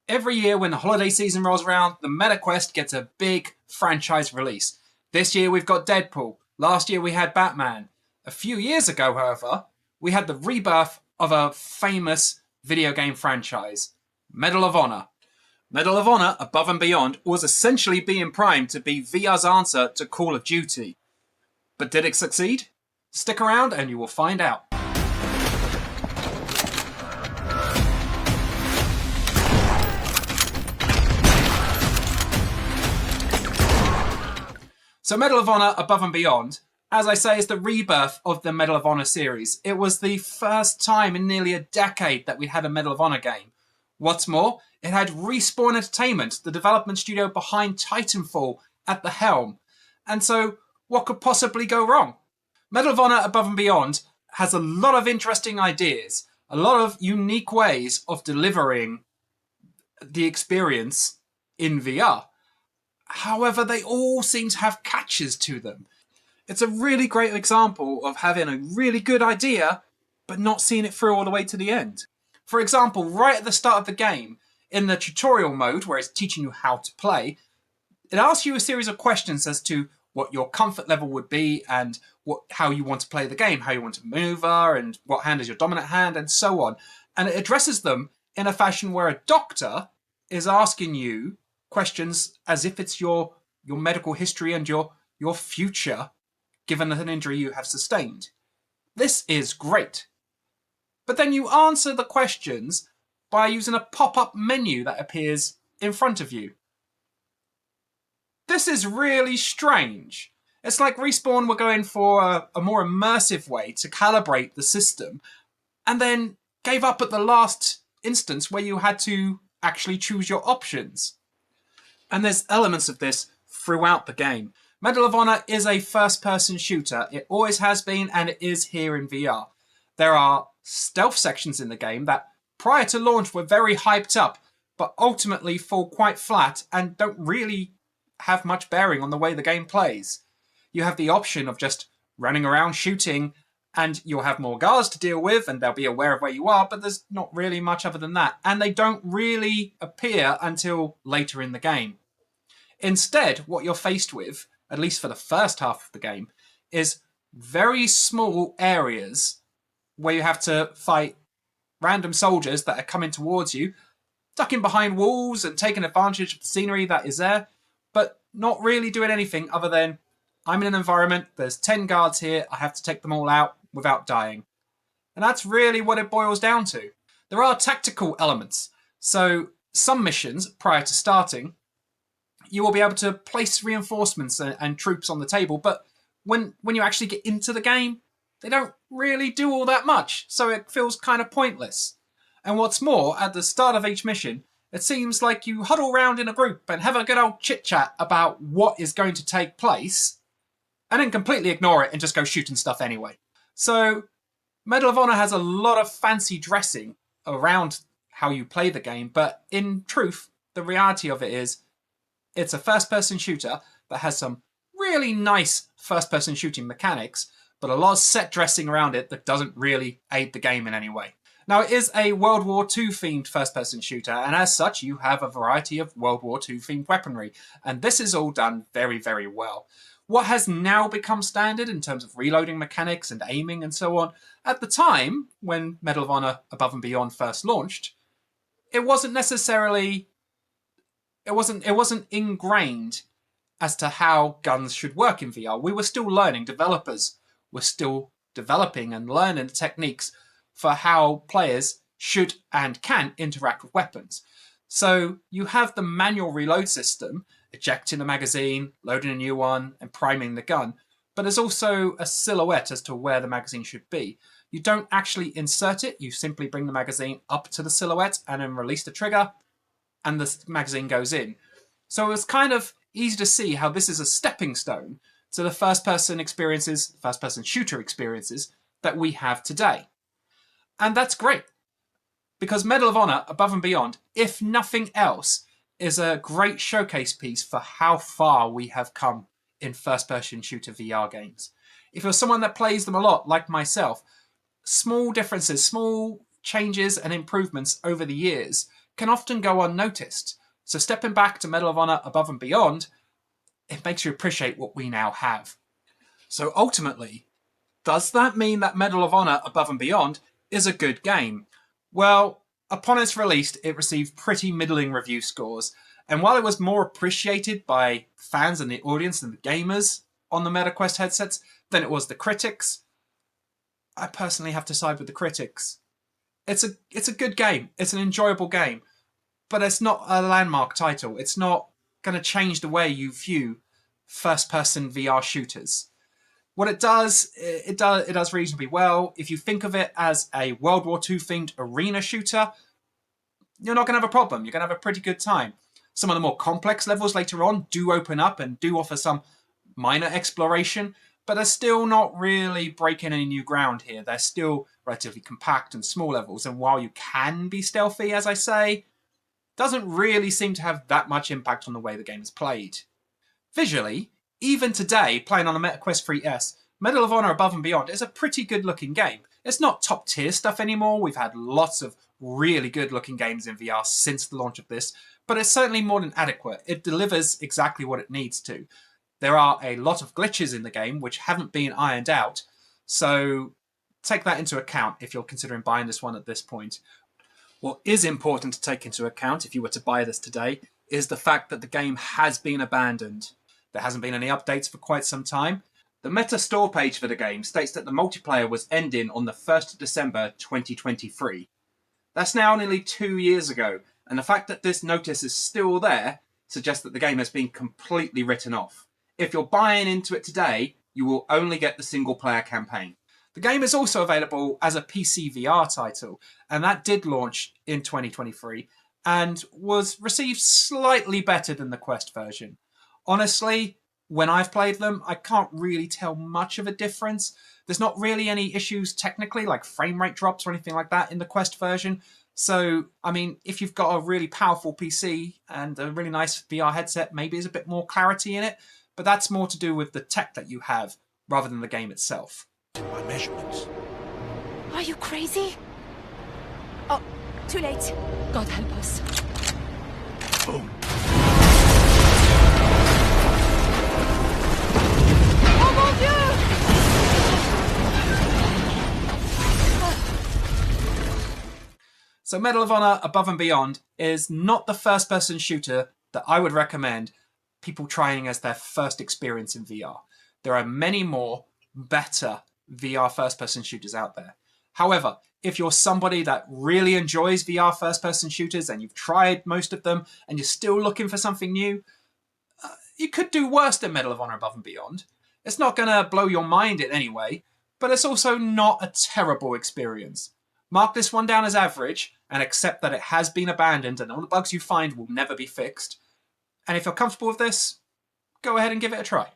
Every year when the holiday season rolls around, the MetaQuest gets a big franchise release. This year we've got Deadpool. Last year we had Batman. A few years ago, however, we had the rebirth of a famous video game franchise, Medal of Honor. Medal of Honor Above and Beyond was essentially being primed to be VR's answer to Call of Duty. But did it succeed? Stick around and you will find out. So Medal of Honor Above and Beyond, as I say, is the rebirth of the Medal of Honor series. It was the first time in nearly a decade that we had a Medal of Honor game. What's more, it had Respawn Entertainment, the development studio behind Titanfall, at the helm. And so, what could possibly go wrong? Medal of Honor Above and Beyond has a lot of interesting ideas, a lot of unique ways of delivering the experience in VR. However, they all seem to have catches to them. It's a really great example of having a really good idea, but not seeing it through all the way to the end. For example, right at the start of the game, in the tutorial mode, where it's teaching you how to play, it asks you a series of questions as to what your comfort level would be and how you want to play the game, how you want to maneuver, and what hand is your dominant hand, and so on. And it addresses them in a fashion where a doctor is asking you questions as if it's your medical history and your future, given an injury you have sustained. This is great. But then you answer the questions by using a pop-up menu that appears in front of you. This is really strange. It's like Respawn were going for a more immersive way to calibrate the system, and then gave up at the last instance where you had to actually choose your options. And there's elements of this throughout the game. Medal of Honor is a first-person shooter. It always has been, and it is here in VR. There are stealth sections in the game that, prior to launch, were very hyped up, but ultimately fall quite flat and don't really have much bearing on the way the game plays. You have the option of just running around shooting, and you'll have more guards to deal with, and they'll be aware of where you are, but there's not really much other than that. And they don't really appear until later in the game. Instead, what you're faced with, at least for the first half of the game, is very small areas where you have to fight random soldiers that are coming towards you, ducking behind walls and taking advantage of the scenery that is there, but not really doing anything other than, I'm in an environment, there's 10 guards here, I have to take them all out without dying. And that's really what it boils down to. There are tactical elements. So some missions, prior to starting, you will be able to place reinforcements and troops on the table, but when you actually get into the game, they don't really do all that much, so it feels kind of pointless. And what's more, at the start of each mission, it seems like you huddle round in a group and have a good old chit-chat about what is going to take place, and then completely ignore it and just go shooting stuff anyway. So, Medal of Honor has a lot of fancy dressing around how you play the game, but in truth, the reality of it is, it's a first-person shooter that has some really nice first-person shooting mechanics, but a lot of set dressing around it that doesn't really aid the game in any way. Now, it is a World War II themed first-person shooter, and as such, you have a variety of World War II themed weaponry, and this is all done very, very well. What has now become standard in terms of reloading mechanics and aiming and so on, at the time, when Medal of Honor Above and Beyond first launched, it wasn't necessarily... It wasn't ingrained as to how guns should work in VR. We were still learning. Developers were still developing and learning techniques for how players should and can interact with weapons. So you have the manual reload system, ejecting the magazine, loading a new one, and priming the gun. But there's also a silhouette as to where the magazine should be. You don't actually insert it. You simply bring the magazine up to the silhouette and then release the trigger, and the magazine goes in. So it's kind of easy to see how this is a stepping stone to the first-person experiences, first-person shooter experiences that we have today. And that's great, because Medal of Honor Above and Beyond, if nothing else, is a great showcase piece for how far we have come in first-person shooter VR games. If you're someone that plays them a lot, like myself, small differences, small changes and improvements over the years can often go unnoticed. So stepping back to Medal of Honor Above and Beyond, it makes you appreciate what we now have. So ultimately, does that mean that Medal of Honor Above and Beyond is a good game? Well, upon its release, it received pretty middling review scores, and while it was more appreciated by fans and the audience than the gamers on the MetaQuest headsets than it was the critics, I personally have to side with the critics. It's a good game. It's an enjoyable game, but it's not a landmark title. It's not going to change the way you view first-person VR shooters. What it does reasonably well. If you think of it as a World War II themed arena shooter, you're not going to have a problem. You're going to have a pretty good time. Some of the more complex levels later on do open up and do offer some minor exploration, but they're still not really breaking any new ground here. They're still relatively compact and small levels, and while you can be stealthy, as I say, doesn't really seem to have that much impact on the way the game is played. Visually, even today, playing on a MetaQuest 3S, Medal of Honor Above and Beyond is a pretty good-looking game. It's not top-tier stuff anymore. We've had lots of really good-looking games in VR since the launch of this, but it's certainly more than adequate. It delivers exactly what it needs to. There are a lot of glitches in the game which haven't been ironed out, so take that into account if you're considering buying this one at this point. What is important to take into account if you were to buy this today is the fact that the game has been abandoned. There hasn't been any updates for quite some time. The Meta store page for the game states that the multiplayer was ending on the 1st of December 2023. That's now nearly 2 years ago, and the fact that this notice is still there suggests that the game has been completely written off. If you're buying into it today, you will only get the single-player campaign. The game is also available as a PC VR title, and that did launch in 2023 and was received slightly better than the Quest version. Honestly, when I've played them, I can't really tell much of a difference. There's not really any issues technically, like frame rate drops or anything like that in the Quest version. So, I mean, if you've got a really powerful PC and a really nice VR headset, maybe there's a bit more clarity in it, but that's more to do with the tech that you have rather than the game itself. My measurements. Are you crazy? Oh, too late. God help us. Boom. Oh mon Dieu! So Medal of Honor Above and Beyond is not the first-person shooter that I would recommend people trying as their first experience in VR. There are many more better VR first-person shooters out there. However, if you're somebody that really enjoys VR first-person shooters and you've tried most of them and you're still looking for something new, you could do worse than Medal of Honor Above and Beyond. It's not going to blow your mind in any way, but it's also not a terrible experience. Mark this one down as average and accept that it has been abandoned and all the bugs you find will never be fixed. And if you're comfortable with this, go ahead and give it a try.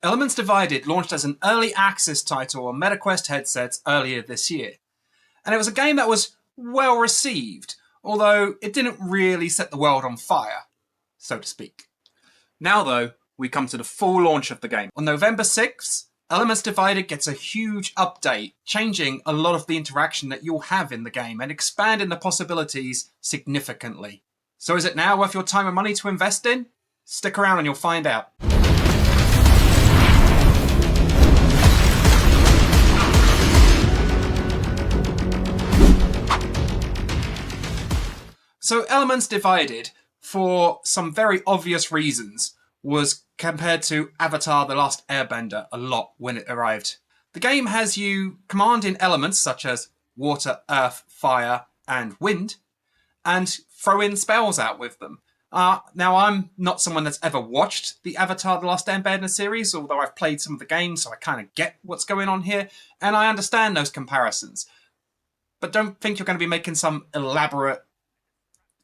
Elements Divided launched as an early access title on MetaQuest headsets earlier this year. And it was a game that was well received, although it didn't really set the world on fire, so to speak. Now though, we come to the full launch of the game. On November 6th, Elements Divided gets a huge update, changing a lot of the interaction that you'll have in the game and expanding the possibilities significantly. So is it now worth your time and money to invest in? Stick around and you'll find out. So Elements Divided, for some very obvious reasons, was compared to Avatar: The Last Airbender a lot when it arrived. The game has you command in elements such as water, earth, fire, and wind, and throw in spells out with them. Now, I'm not someone that's ever watched the Avatar: The Last Airbender series, although I've played some of the games, so I kind of get what's going on here, and I understand those comparisons. But don't think you're going to be making some elaborate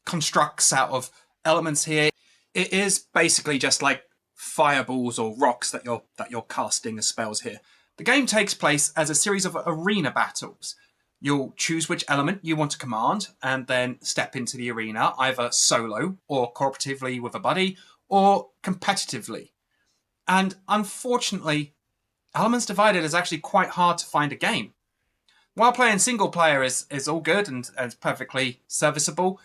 constructs out of elements here. It is basically just like fireballs or rocks that you're casting as spells here. The game takes place as a series of arena battles. You'll choose which element you want to command and then step into the arena, either solo or cooperatively with a buddy or competitively. And unfortunately, Elements Divided is actually quite hard to find a game. While playing single player is all good and perfectly serviceable,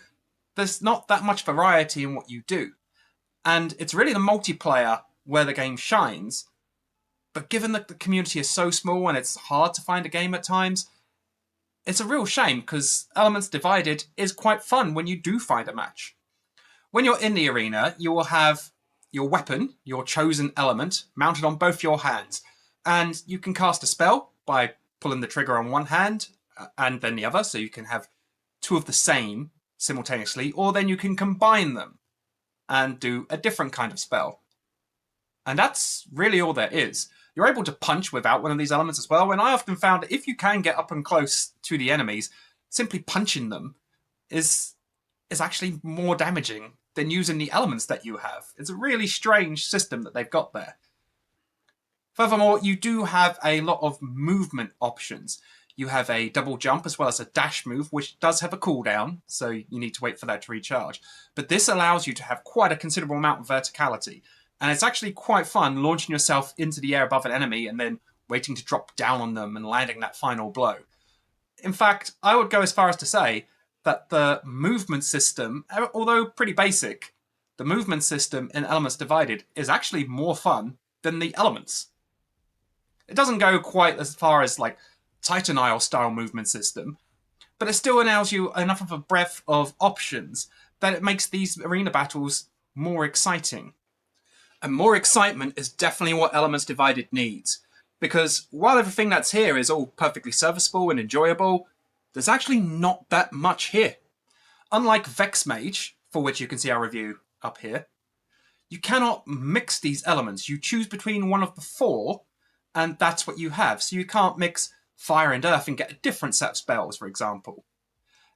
there's not that much variety in what you do. And it's really the multiplayer where the game shines. But given that the community is so small and it's hard to find a game at times, it's a real shame because Elements Divided is quite fun when you do find a match. When you're in the arena, you will have your weapon, your chosen element, mounted on both your hands. And you can cast a spell by pulling the trigger on one hand and then the other, so you can have two of the same simultaneously, or then you can combine them and do a different kind of spell. And that's really all there is. You're able to punch without one of these elements as well, and I often found that if you can get up and close to the enemies, simply punching them is actually more damaging than using the elements that you have. It's a really strange system that they've got there. Furthermore, you do have a lot of movement options. You have a double jump as well as a dash move, which does have a cooldown, so you need to wait for that to recharge. But this allows you to have quite a considerable amount of verticality. And it's actually quite fun launching yourself into the air above an enemy and then waiting to drop down on them and landing that final blow. In fact, I would go as far as to say that the movement system, although pretty basic, the movement system in Elements Divided is actually more fun than the elements. It doesn't go quite as far as like Titan Isle style movement system, but it still allows you enough of a breadth of options that it makes these arena battles more exciting. And more excitement is definitely what Elements Divided needs, because while everything that's here is all perfectly serviceable and enjoyable, there's actually not that much here. Unlike Vex Mage, for which you can see our review up here, you cannot mix these elements. You choose between one of the four, and that's what you have. So you can't mix fire and earth and get a different set of spells, for example.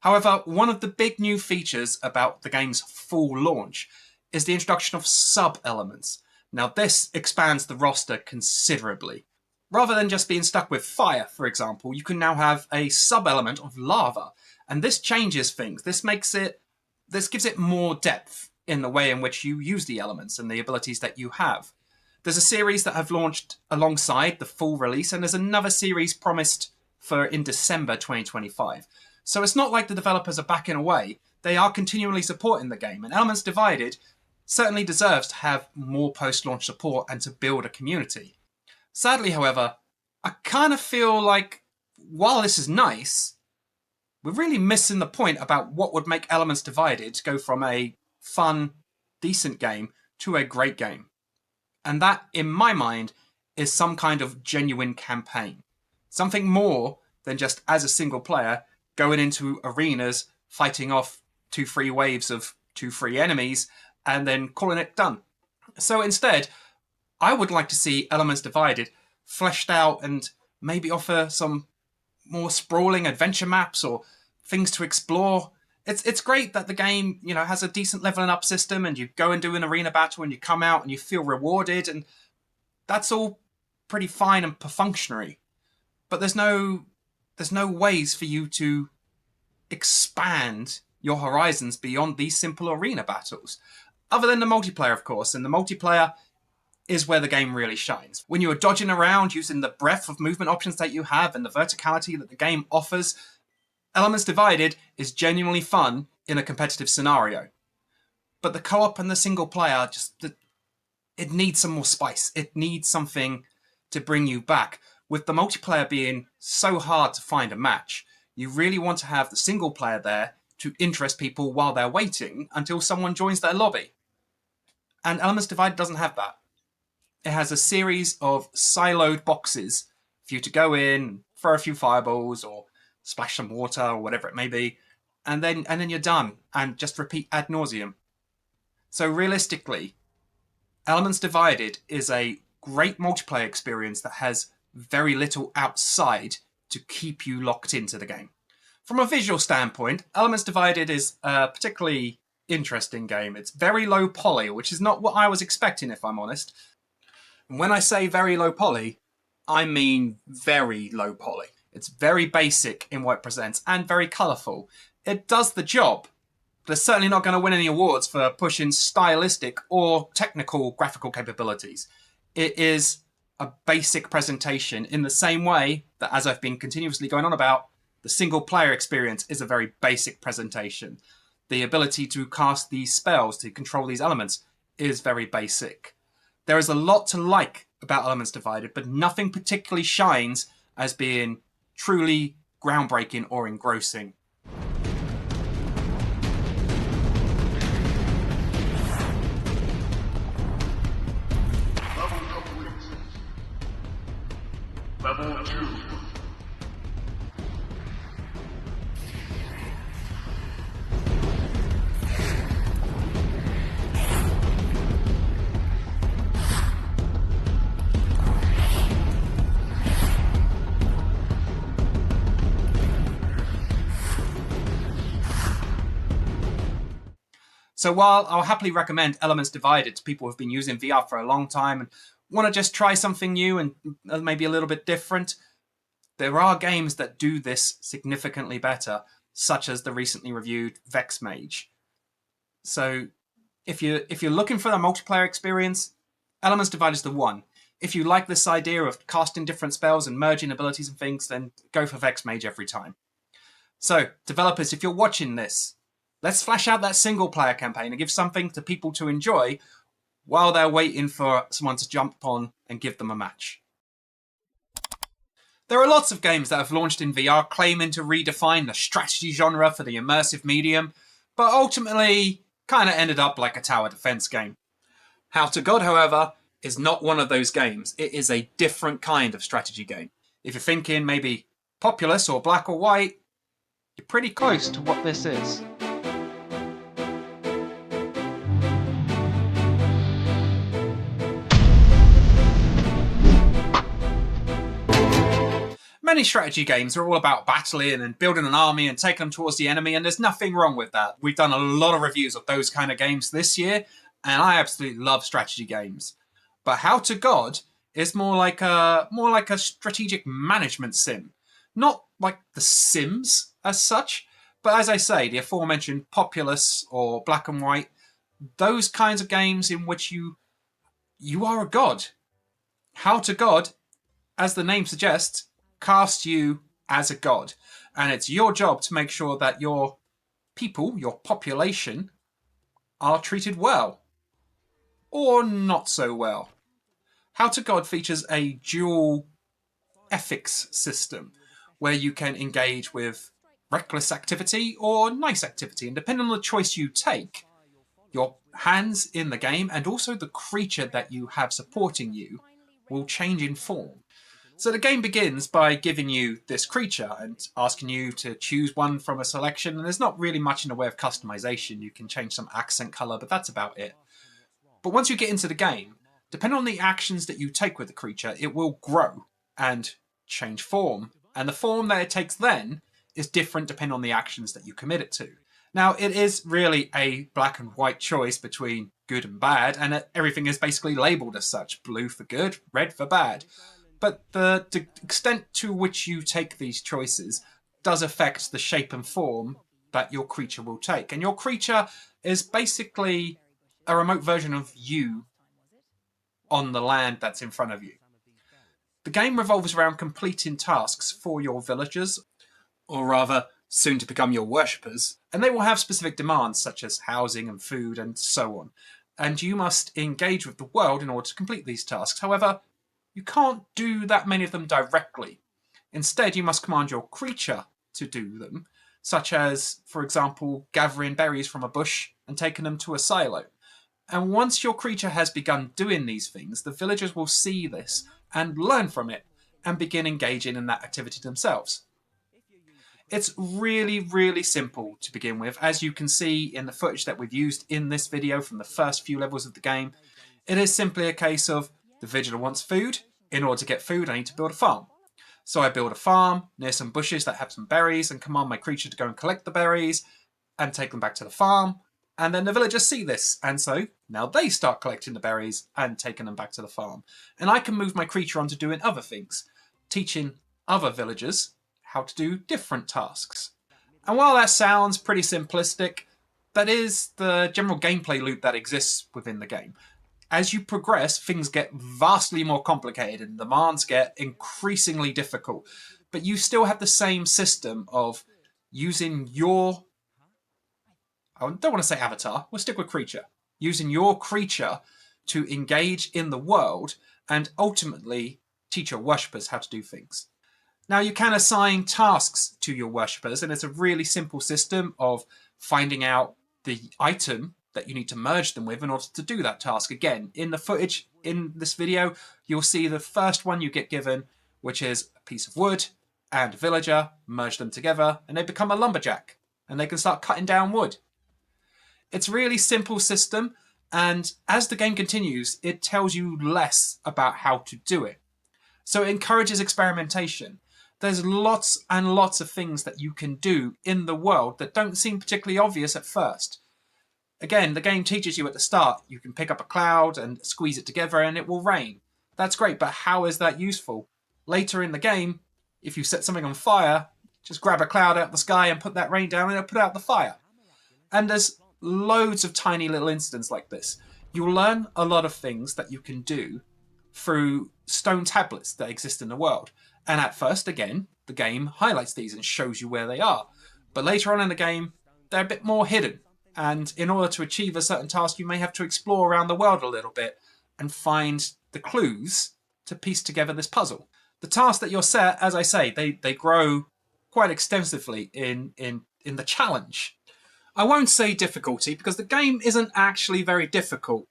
However, one of the big new features about the game's full launch is the introduction of sub-elements. Now this expands the roster considerably. Rather than just being stuck with fire, for example, you can now have a sub-element of lava. And this changes things. This gives it more depth in the way in which you use the elements and the abilities that you have. There's a series that have launched alongside the full release, and there's another series promised for in December 2025. So it's not like the developers are backing away. They are continually supporting the game, and Elements Divided certainly deserves to have more post-launch support and to build a community. Sadly, however, I kind of feel like, while this is nice, we're really missing the point about what would make Elements Divided go from a fun, decent game to a great game. And that, in my mind, is some kind of genuine campaign. Something more than just as a single player going into arenas, fighting off 2-3 waves of 2-3 enemies, and then calling it done. So instead, I would like to see Elements Divided fleshed out and maybe offer some more sprawling adventure maps or things to explore. It's great that the game, has a decent leveling up system, and you go and do an arena battle and you come out and you feel rewarded, and that's all pretty fine and perfunctory. But there's no ways for you to expand your horizons beyond these simple arena battles. Other than the multiplayer, of course, and the multiplayer is where the game really shines. When you are dodging around using the breadth of movement options that you have and the verticality that the game offers, Elements Divided is genuinely fun in a competitive scenario. But the co-op and the single player, it needs some more spice. It needs something to bring you back. With the multiplayer being so hard to find a match, you really want to have the single player there to interest people while they're waiting until someone joins their lobby. And Elements Divided doesn't have that. It has a series of siloed boxes for you to go in, throw a few fireballs, or splash some water, or whatever it may be, and then you're done, and just repeat ad nauseum. So realistically, Elements Divided is a great multiplayer experience that has very little outside to keep you locked into the game. From a visual standpoint, Elements Divided is a particularly interesting game. It's very low poly, which is not what I was expecting, if I'm honest. And when I say very low poly, I mean very low poly. It's very basic in what it presents and very colourful. It does the job, but it's certainly not going to win any awards for pushing stylistic or technical graphical capabilities. It is a basic presentation in the same way that, as I've been continuously going on about, The single player experience is a very basic presentation. The ability to cast these spells, to control these elements, is very basic. There is a lot to like about Elements Divided, but nothing particularly shines as being truly groundbreaking or engrossing. Level complete. Level 2. So while I'll happily recommend Elements Divided to people who've been using VR for a long time and want to just try something new and maybe a little bit different, there are games that do this significantly better, such as the recently reviewed Vex Mage. So if you're looking for a multiplayer experience, Elements Divided is the one. If you like this idea of casting different spells and merging abilities and things, then go for Vex Mage every time. So, developers, if you're watching this, let's flash out that single-player campaign and give something to people to enjoy while they're waiting for someone to jump on and give them a match. There are lots of games that have launched in VR claiming to redefine the strategy genre for the immersive medium, but ultimately kind of ended up like a tower defense game. How to God, however, is not one of those games. It is a different kind of strategy game. If you're thinking maybe Populous or Black or White, you're pretty close to what this is. Many strategy games are all about battling and building an army and taking them towards the enemy, and there's nothing wrong with that. We've done a lot of reviews of those kind of games this year, and I absolutely love strategy games. But How to God is more like a strategic management sim. Not like The Sims as such, but as I say, the aforementioned Populous or Black and White, those kinds of games in which you are a god. How to God, as the name suggests, casts you as a god, and it's your job to make sure that your people, your population, are treated well. Or not so well. How to God features a dual ethics system where you can engage with reckless activity or nice activity, and depending on the choice you take, your hands in the game and also the creature that you have supporting you will change in form. So the game begins by giving you this creature and asking you to choose one from a selection, and there's not really much in the way of customization. You can change some accent colour, but that's about it. But once you get into the game, depending on the actions that you take with the creature, it will grow and change form. And the form that it takes then is different depending on the actions that you commit it to. Now, it is really a black and white choice between good and bad, and everything is basically labelled as such. Blue for good, red for bad. But the extent to which you take these choices does affect the shape and form that your creature will take. And your creature is basically a remote version of you on the land that's in front of you. The game revolves around completing tasks for your villagers, or rather, soon to become your worshippers, and they will have specific demands such as housing and food and so on. And you must engage with the world in order to complete these tasks. However, you can't do that many of them directly. Instead, you must command your creature to do them, such as, for example, gathering berries from a bush and taking them to a silo. And once your creature has begun doing these things, the villagers will see this and learn from it and begin engaging in that activity themselves. It's really, really simple to begin with. As you can see in the footage that we've used in this video from the first few levels of the game, it is simply a case of the villager wants food. In order to get food, I need to build a farm. So I build a farm near some bushes that have some berries and command my creature to go and collect the berries and take them back to the farm. And then the villagers see this, and so now they start collecting the berries and taking them back to the farm. And I can move my creature on to doing other things, teaching other villagers how to do different tasks. And while that sounds pretty simplistic, that is the general gameplay loop that exists within the game. As you progress, things get vastly more complicated and demands get increasingly difficult. but you still have the same system of using your, I don't want to say avatar, we'll stick with creature, using your creature to engage in the world and ultimately teach your worshippers how to do things. Now, you can assign tasks to your worshippers, and it's a really simple system of finding out the item that you need to merge them with in order to do that task. Again, in the footage in this video, you'll see the first one you get given, which is a piece of wood and a villager, merge them together, and they become a lumberjack, and they can start cutting down wood. It's a really simple system, and as the game continues, it tells you less about how to do it. So it encourages experimentation. There's lots and lots of things that you can do in the world that don't seem particularly obvious at first. Again, the game teaches you at the start, you can pick up a cloud and squeeze it together and it will rain. That's great, but how is that useful? Later in the game, if you set something on fire, just grab a cloud out of the sky and put that rain down and it'll put out the fire. And there's loads of tiny little incidents like this. You'll learn a lot of things that you can do through stone tablets that exist in the world. And at first, again, the game highlights these and shows you where they are. But later on in the game, they're a bit more hidden. And in order to achieve a certain task, you may have to explore around the world a little bit and find the clues to piece together this puzzle. The tasks that you're set, as I say, they grow quite extensively in the challenge. I won't say difficulty because the game isn't actually very difficult.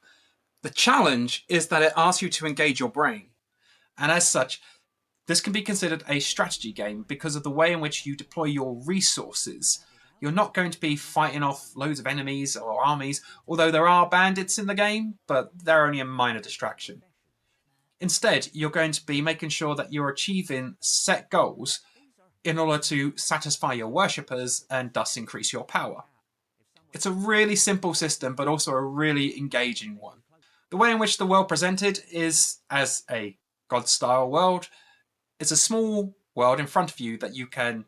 The challenge is that it asks you to engage your brain. And as such, this can be considered a strategy game because of the way in which you deploy your resources. You're not going to be fighting off loads of enemies or armies, although there are bandits in the game, but they're only a minor distraction. Instead, you're going to be making sure that you're achieving set goals in order to satisfy your worshippers and thus increase your power. It's a really simple system, but also a really engaging one. The way in which the world presented is as a God-style world. It's a small world in front of you that you can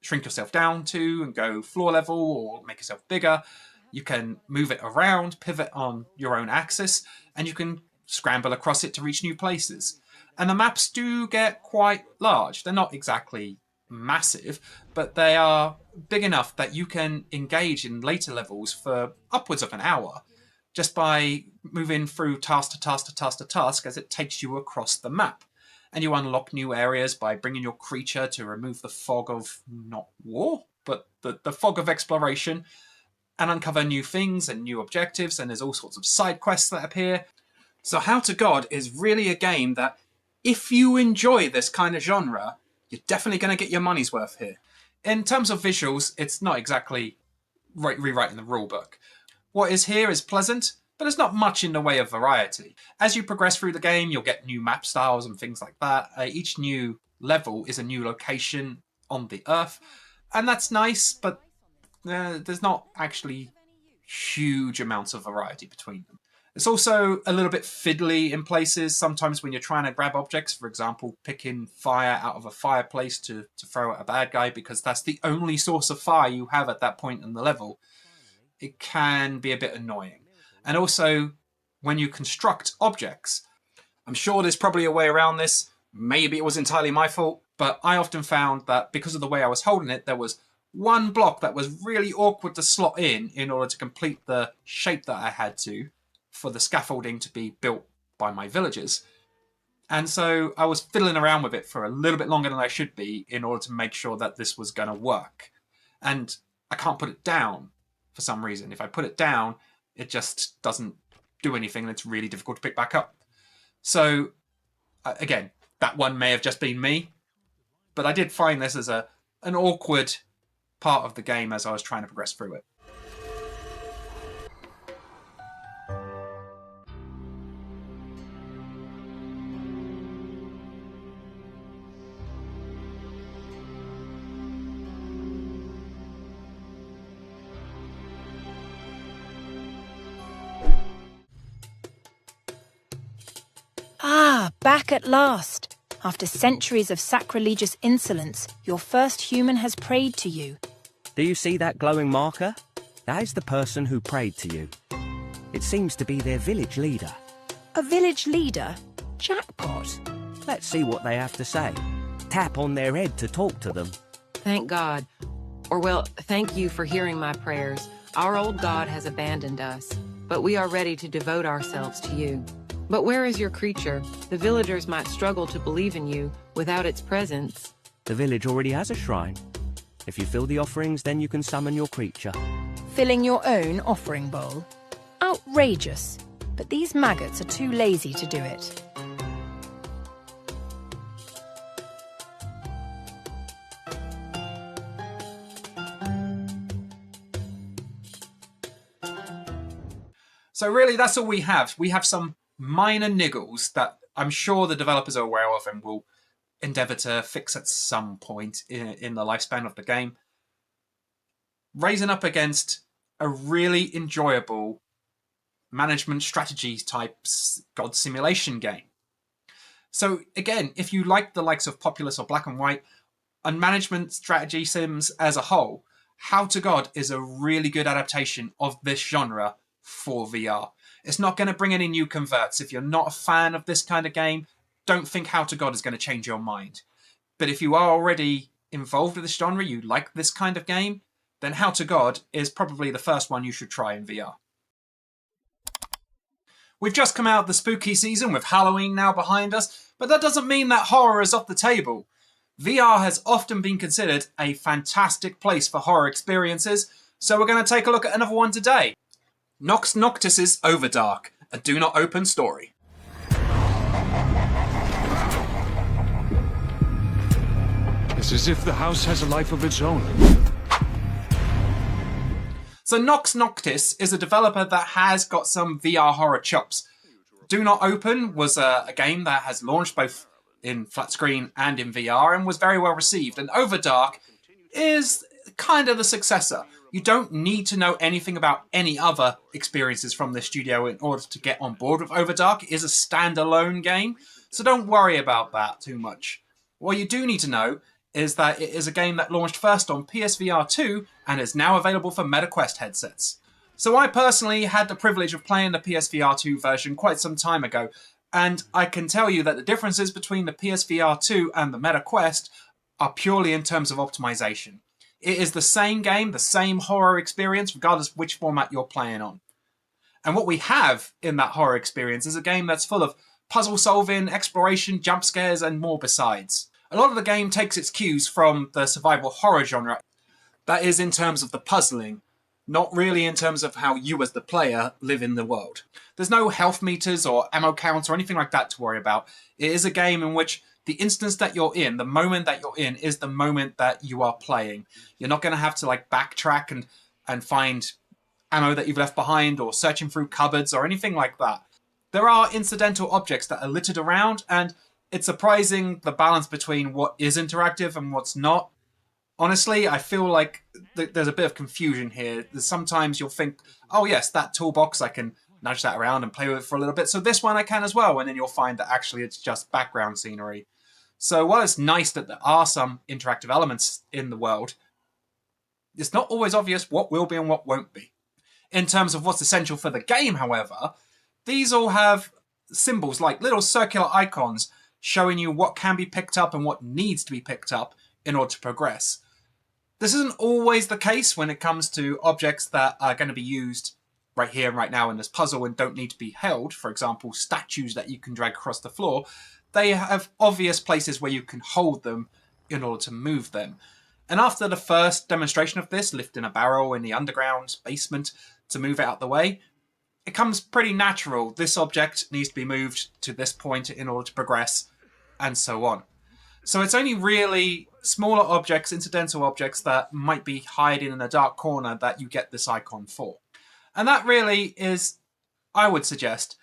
shrink yourself down to and go floor level or make yourself bigger. You can move it around, pivot on your own axis, and you can scramble across it to reach new places. And the maps do get quite large. They're not exactly massive, but they are big enough that you can engage in later levels for upwards of an hour just by moving through task to task to task to task as it takes you across the map. And you unlock new areas by bringing your creature to remove the fog of, not war, but the fog of exploration, and uncover new things and new objectives, and there's all sorts of side quests that appear. So How to God is really a game that, if you enjoy this kind of genre, you're definitely going to get your money's worth here. In terms of visuals, it's not exactly rewriting the rulebook. What is here is pleasant, but there's not much in the way of variety. As you progress through the game, you'll get new map styles and things like that. Each new level is a new location on the Earth, and that's nice, but there's not actually huge amounts of variety between them. It's also a little bit fiddly in places. Sometimes when you're trying to grab objects, for example, picking fire out of a fireplace to throw at a bad guy because that's the only source of fire you have at that point in the level, it can be a bit annoying. And also, when you construct objects, I'm sure there's probably a way around this. Maybe it was entirely my fault, but I often found that because of the way I was holding it, there was one block that was really awkward to slot in order to complete the shape that I had to for the scaffolding to be built by my villagers. And so I was fiddling around with it for a little bit longer than I should be in order to make sure that this was going to work. And I can't put it down for some reason. If I put it down, it just doesn't do anything and it's really difficult to pick back up. So again, that one may have just been me, but I did find this as an awkward part of the game as I was trying to progress through it. Ah, back at last. After centuries of sacrilegious insolence, your first human has prayed to you. Do you see that glowing marker? That is the person who prayed to you. It seems to be their village leader. A village leader? Jackpot. Let's see what they have to say. tap on their head to talk to them. Thank God. Or, well, thank you for hearing my prayers. Our old God has abandoned us, but we are ready to devote ourselves to you. But where is your creature? The villagers might struggle to believe in you without its presence. The village already has a shrine. If you fill the offerings, then you can summon your creature. Filling your own offering bowl? Outrageous. But these maggots are too lazy to do it. So really, that's all we have. We have some minor niggles that I'm sure the developers are aware of and will endeavour to fix at some point in the lifespan of the game. Raising up against a really enjoyable management strategy type god simulation game. So again, if you like the likes of Populous or Black and White and management strategy sims as a whole, How to God is a really good adaptation of this genre for VR. It's not going to bring any new converts. If you're not a fan of this kind of game, don't think How to God is going to change your mind. But if you are already involved with this genre, you like this kind of game, then How to God is probably the first one you should try in VR. We've just come out of the spooky season with Halloween now behind us, but that doesn't mean that horror is off the table. VR has often been considered a fantastic place for horror experiences, so we're going to take a look at another one today. Nox Noctis's OVRDARK, a do not open story. It's as if the house has a life of its own. So Nox Noctis is a developer that has got some VR horror chops. Do Not Open was a game that has launched both in flat screen and in VR and was very well received. And OVRDARK is kind of the successor. You don't need to know anything about any other experiences from this studio in order to get on board with OVRDARK. It is a standalone game, so don't worry about that too much. What you do need to know is that it is a game that launched first on PSVR 2 and is now available for MetaQuest headsets. So I personally had the privilege of playing the PSVR 2 version quite some time ago, and I can tell you that the differences between the PSVR 2 and the MetaQuest are purely in terms of optimization. It is the same game, the same horror experience, regardless of which format you're playing on. And what we have in that horror experience is a game that's full of puzzle solving, exploration, jump scares, and more besides. A lot of the game takes its cues from the survival horror genre. That is in terms of the puzzling, not really in terms of how you as the player live in the world. There's no health meters or ammo counts or anything like that to worry about. It is a game in which the instance that you're in, the moment that you're in, is the moment that you are playing. You're not going to have to backtrack and find ammo that you've left behind or searching through cupboards or anything like that. There are incidental objects that are littered around, and it's surprising the balance between what is interactive and what's not. Honestly, I feel like there's a bit of confusion here. Sometimes you'll think, oh yes, that toolbox, I can nudge that around and play with it for a little bit, so this one I can as well, and then you'll find that actually it's just background scenery. So while it's nice that there are some interactive elements in the world, it's not always obvious what will be and what won't be. In terms of what's essential for the game, however, these all have symbols like little circular icons showing you what can be picked up and what needs to be picked up in order to progress. This isn't always the case when it comes to objects that are going to be used right here and right now in this puzzle and don't need to be held. For example, statues that you can drag across the floor. They have obvious places where you can hold them in order to move them. And after the first demonstration of this, lifting a barrel in the underground basement to move it out the way, it comes pretty natural. This object needs to be moved to this point in order to progress, and so on. So it's only really smaller objects, incidental objects that might be hiding in a dark corner that you get this icon for. And that really is, I would suggest,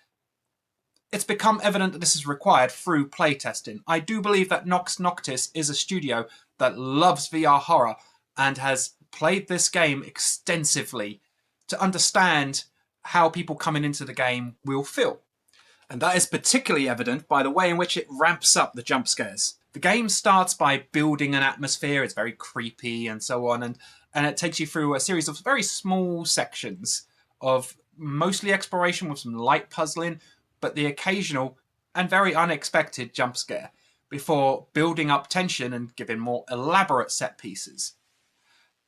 it's become evident that this is required through playtesting. I do believe that Nox Noctis is a studio that loves VR horror and has played this game extensively to understand how people coming into the game will feel. And that is particularly evident by the way in which it ramps up the jump scares. The game starts by building an atmosphere, it's very creepy and so on, and it takes you through a series of very small sections of mostly exploration with some light puzzling, but the occasional and very unexpected jump scare. before building up tension and giving more elaborate set pieces.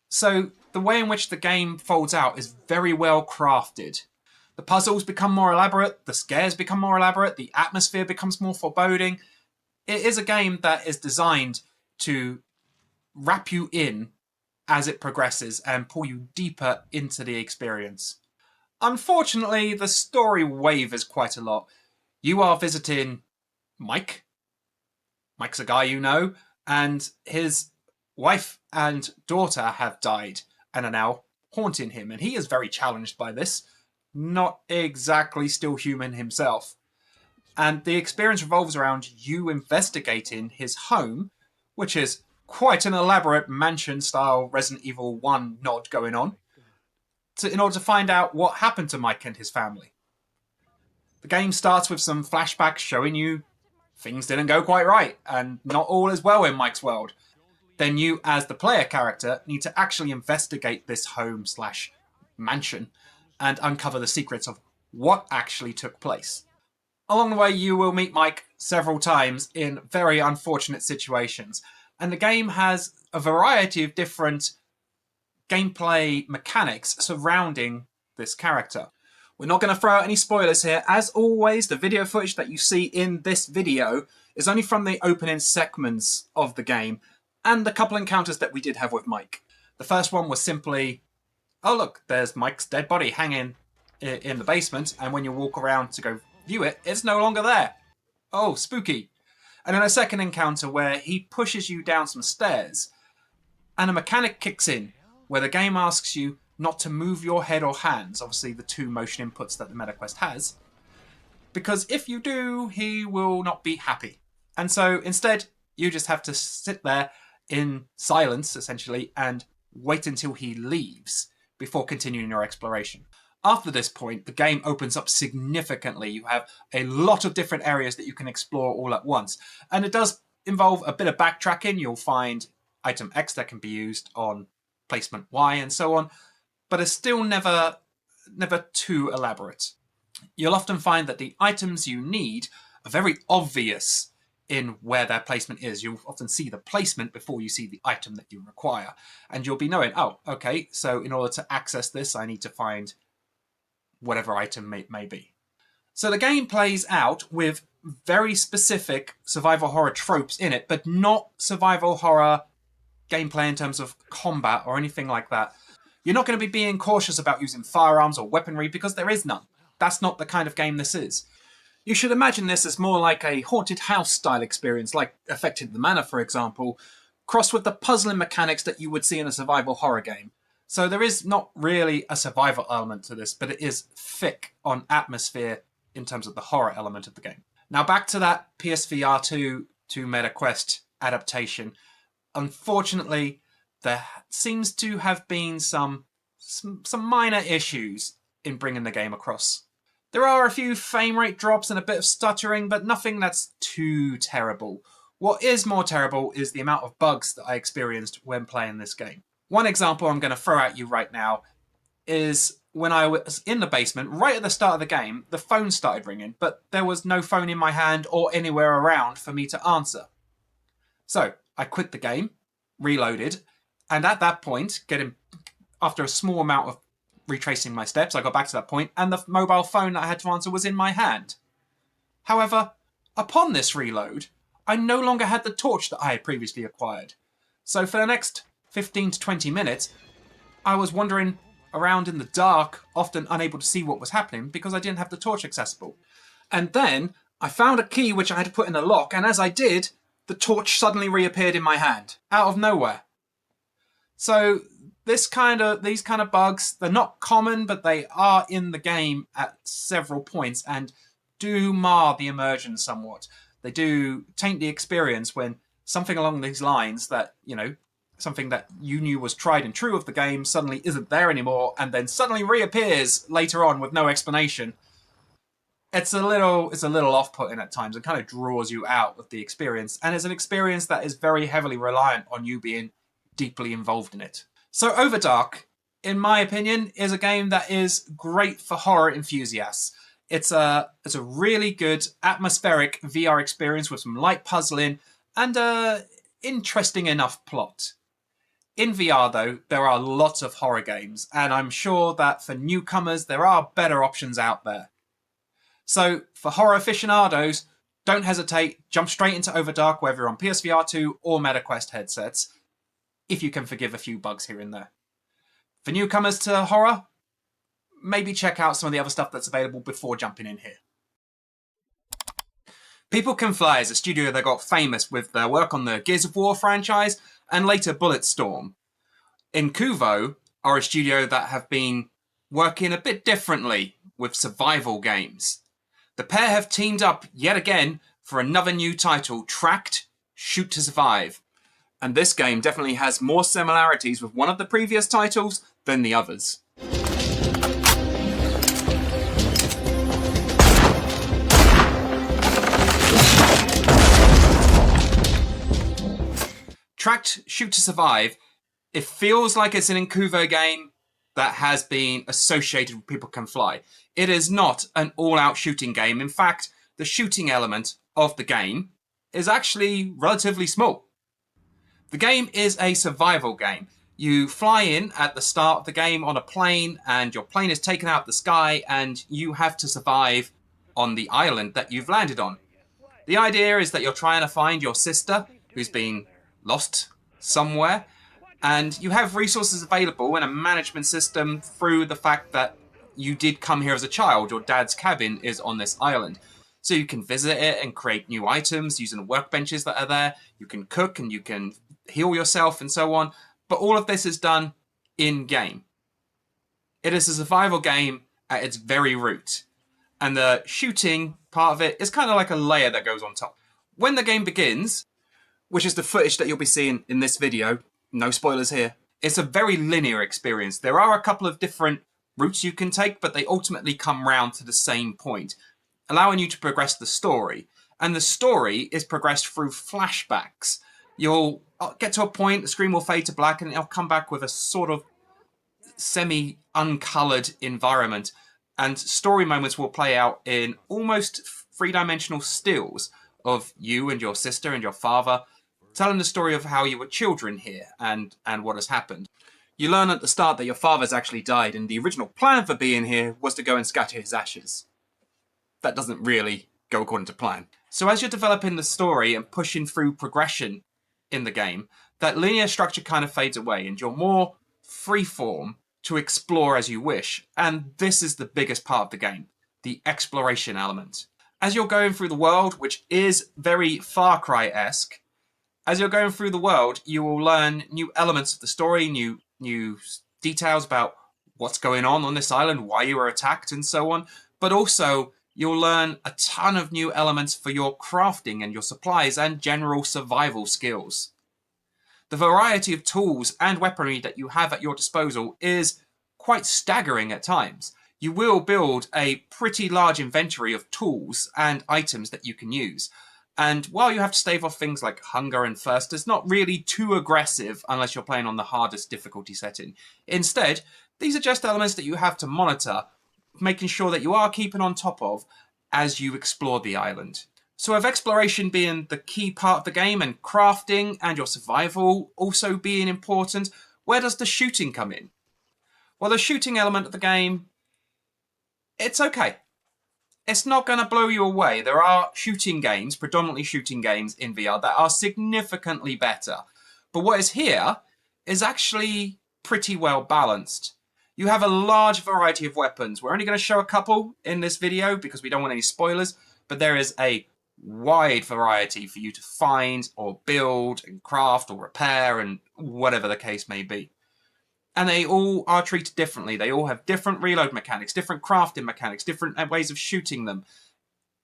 So the way in which the game folds out is very well crafted. The puzzles become more elaborate, the scares become more elaborate, the atmosphere becomes more foreboding. It is a game that is designed to wrap you in as it progresses and pull you deeper into the experience. Unfortunately, the story wavers quite a lot. You are visiting Mike. Mike's a guy you know, and his wife and daughter have died and are now haunting him, and he is very challenged by this. Not exactly still human himself. And the experience revolves around you investigating his home, which is quite an elaborate mansion-style Resident Evil 1 nod going on, in order to find out what happened to Mike and his family. The game starts with some flashbacks showing you things didn't go quite right, and not all is well in Mike's world. Then you, as the player character, need to actually investigate this home/mansion and uncover the secrets of what actually took place. Along the way, you will meet Mike several times in very unfortunate situations, and the game has a variety of different gameplay mechanics surrounding this character. We're not going to throw out any spoilers here. As always, the video footage that you see in this video is only from the opening segments of the game and the couple encounters that we did have with Mike. The first one was simply, oh look, there's Mike's dead body hanging in the basement, and when you walk around to go view it, it's no longer there. Oh, spooky. And then a second encounter where he pushes you down some stairs, and a mechanic kicks in, where the game asks you not to move your head or hands, obviously the two motion inputs that the MetaQuest has, because if you do, he will not be happy. And so instead, you just have to sit there in silence, essentially, and wait until he leaves before continuing your exploration. After this point, the game opens up significantly. You have a lot of different areas that you can explore all at once. And it does involve a bit of backtracking. You'll find item X that can be used on placement Y and so on, but it's still never too elaborate. You'll often find that the items you need are very obvious in where their placement is. You'll often see the placement before you see the item that you require. And you'll be knowing, oh, okay, so in order to access this, I need to find whatever item it may be. So the game plays out with very specific survival horror tropes in it, but not survival horror gameplay in terms of combat or anything like that. You're not going to be being cautious about using firearms or weaponry because there is none. That's not the kind of game this is. You should imagine this as more like a haunted house style experience, like Affected the Manor, for example, crossed with the puzzling mechanics that you would see in a survival horror game. So there is not really a survival element to this, but it is thick on atmosphere in terms of the horror element of the game. Now back to that PSVR 2 to MetaQuest adaptation. Unfortunately, there seems to have been some minor issues in bringing the game across. There are a few frame rate drops and a bit of stuttering, but nothing that's too terrible. What is more terrible is the amount of bugs that I experienced when playing this game. One example I'm going to throw at you right now is when I was in the basement, right at the start of the game, the phone started ringing, but there was no phone in my hand or anywhere around for me to answer. So I quit the game, reloaded, and at that point, after a small amount of retracing my steps, I got back to that point, and the mobile phone that I had to answer was in my hand. However, upon this reload, I no longer had the torch that I had previously acquired. So for the next 15 to 20 minutes, I was wandering around in the dark, often unable to see what was happening because I didn't have the torch accessible. And then I found a key which I had to put in a lock, and as I did, the torch suddenly reappeared in my hand, out of nowhere. So these kind of bugs, they're not common, but they are in the game at several points and do mar the immersion somewhat. They do taint the experience when something along these lines that, something that you knew was tried and true of the game suddenly isn't there anymore and then suddenly reappears later on with no explanation. It's a little off-putting at times and kind of draws you out of the experience, and it's an experience that is very heavily reliant on you being deeply involved in it. So OVRDARK, in my opinion, is a game that is great for horror enthusiasts. It's a really good atmospheric VR experience with some light puzzling and interesting enough plot. In VR, though, there are lots of horror games, and I'm sure that for newcomers, there are better options out there. So, for horror aficionados, don't hesitate, jump straight into OVRDARK, whether you're on PSVR 2 or MetaQuest headsets, if you can forgive a few bugs here and there. For newcomers to horror, maybe check out some of the other stuff that's available before jumping in here. People Can Fly is a studio that got famous with their work on the Gears of War franchise and later Bulletstorm. Incuvo are a studio that have been working a bit differently with survival games. The pair have teamed up yet again for another new title, Tracked Shoot to Survive. And this game definitely has more similarities with one of the previous titles than the others. Tracked Shoot to Survive, it feels like it's an Incuvo game that has been associated with People Can Fly. It is not an all-out shooting game. In fact, the shooting element of the game is actually relatively small. The game is a survival game. You fly in at the start of the game on a plane, and your plane is taken out of the sky, and you have to survive on the island that you've landed on. The idea is that you're trying to find your sister, who's been lost somewhere, and you have resources available in a management system through the fact that you did come here as a child. Your dad's cabin is on this island. So you can visit it and create new items using the workbenches that are there. You can cook and you can heal yourself and so on. But all of this is done in-game. It is a survival game at its very root. And the shooting part of it is kind of like a layer that goes on top. When the game begins, which is the footage that you'll be seeing in this video, no spoilers here, it's a very linear experience. There are a couple of different routes you can take, but they ultimately come round to the same point, allowing you to progress the story. And the story is progressed through flashbacks. You'll get to a point, the screen will fade to black, and it'll come back with a sort of semi-uncoloured environment. And story moments will play out in almost three-dimensional stills of you and your sister and your father, telling the story of how you were children here and what has happened. You learn at the start that your father's actually died, and the original plan for being here was to go and scatter his ashes. That doesn't really go according to plan. So as you're developing the story and pushing through progression in the game, that linear structure kind of fades away, and you're more freeform to explore as you wish. And this is the biggest part of the game, the exploration element. As you're going through the world, which is very Far Cry-esque, as you're going through the world, you will learn new elements of the story, new details about what's going on this island, why you were attacked, and so on. But also, you'll learn a ton of new elements for your crafting and your supplies and general survival skills. The variety of tools and weaponry that you have at your disposal is quite staggering at times. You will build a pretty large inventory of tools and items that you can use. And while you have to stave off things like hunger and thirst, it's not really too aggressive unless you're playing on the hardest difficulty setting. Instead, these are just elements that you have to monitor, making sure that you are keeping on top of as you explore the island. So with exploration being the key part of the game and crafting and your survival also being important, where does the shooting come in? Well, the shooting element of the game, it's okay. It's not going to blow you away. There are shooting games, predominantly shooting games in VR, that are significantly better. But what is here is actually pretty well balanced. You have a large variety of weapons. We're only going to show a couple in this video because we don't want any spoilers, but there is a wide variety for you to find or build and craft or repair and whatever the case may be. And they all are treated differently. They all have different reload mechanics, different crafting mechanics, different ways of shooting them.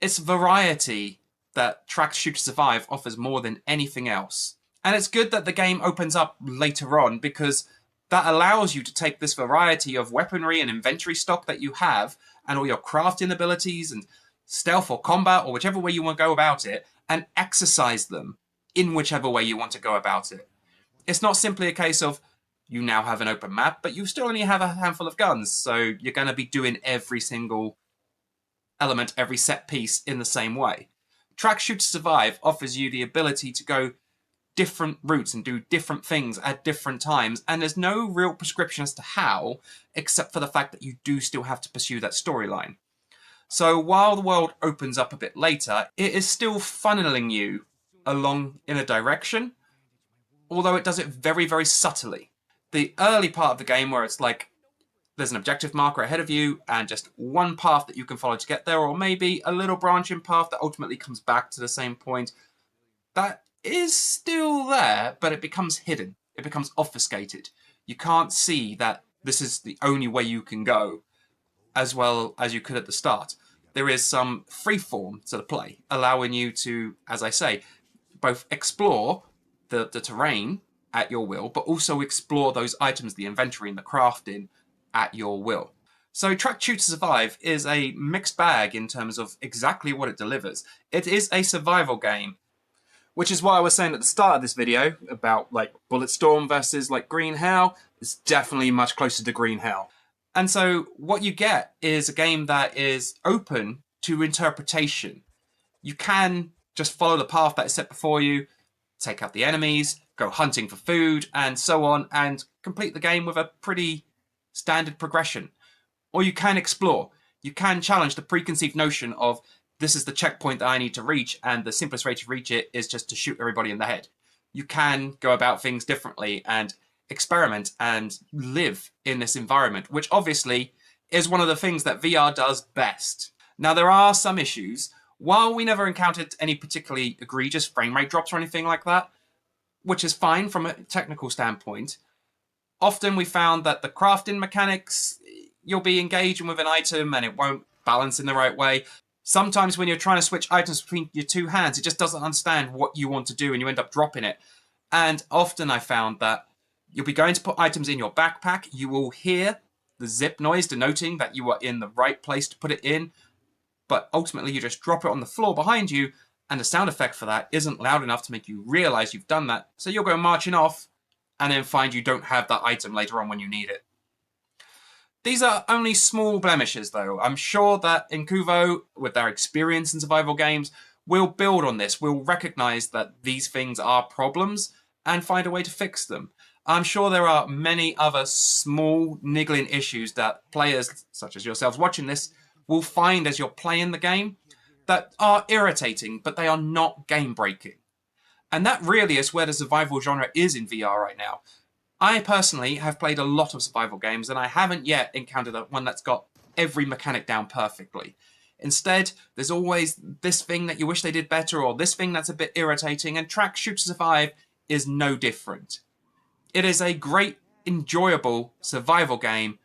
It's variety that Tracked Shoot to Survive offers more than anything else. And it's good that the game opens up later on because that allows you to take this variety of weaponry and inventory stock that you have and all your crafting abilities and stealth or combat or whichever way you want to go about it and exercise them in whichever way you want to go about it. It's not simply a case of you now have an open map, but you still only have a handful of guns, so you're going to be doing every single element, every set piece in the same way. Track Shoot to Survive offers you the ability to go different routes and do different things at different times, and there's no real prescription as to how, except for the fact that you do still have to pursue that storyline. So while the world opens up a bit later, it is still funneling you along in a direction, although it does it very, very subtly. The early part of the game where it's like there's an objective marker ahead of you and just one path that you can follow to get there, or maybe a little branching path that ultimately comes back to the same point, that is still there, but it becomes hidden. It becomes obfuscated. You can't see that this is the only way you can go as well as you could at the start. There is some freeform to the play, allowing you to, as I say, both explore the terrain at your will, but also explore those items, the inventory and the crafting at your will. So Track Shoot to Survive is a mixed bag in terms of exactly what it delivers. It is a survival game, which is why I was saying at the start of this video about like Bulletstorm versus like Green Hell. It's definitely much closer to Green Hell. And so what you get is a game that is open to interpretation. You can just follow the path that is set before you, take out the enemies, go hunting for food, and so on, and complete the game with a pretty standard progression. Or you can explore. You can challenge the preconceived notion of this is the checkpoint that I need to reach, and the simplest way to reach it is just to shoot everybody in the head. You can go about things differently and experiment and live in this environment, which obviously is one of the things that VR does best. Now, there are some issues. While we never encountered any particularly egregious frame rate drops or anything like that, which is fine from a technical standpoint, often we found that the crafting mechanics, you'll be engaging with an item and it won't balance in the right way. Sometimes when you're trying to switch items between your two hands, it just doesn't understand what you want to do and you end up dropping it. And often I found that you'll be going to put items in your backpack, you will hear the zip noise denoting that you are in the right place to put it in, but ultimately you just drop it on the floor behind you, and the sound effect for that isn't loud enough to make you realize you've done that, so you'll go marching off and then find you don't have that item later on when you need it. These are only small blemishes though. I'm sure that Incuvo, with their experience in survival games, will build on this, will recognize that these things are problems and find a way to fix them. I'm sure there are many other small niggling issues that players, such as yourselves watching this, will find as you're playing the game that are irritating, but they are not game-breaking. And that really is where the survival genre is in VR right now. I personally have played a lot of survival games, and I haven't yet encountered one that's got every mechanic down perfectly. Instead, there's always this thing that you wish they did better, or this thing that's a bit irritating, and Track Shoot to Survive is no different. It is a great, enjoyable survival game,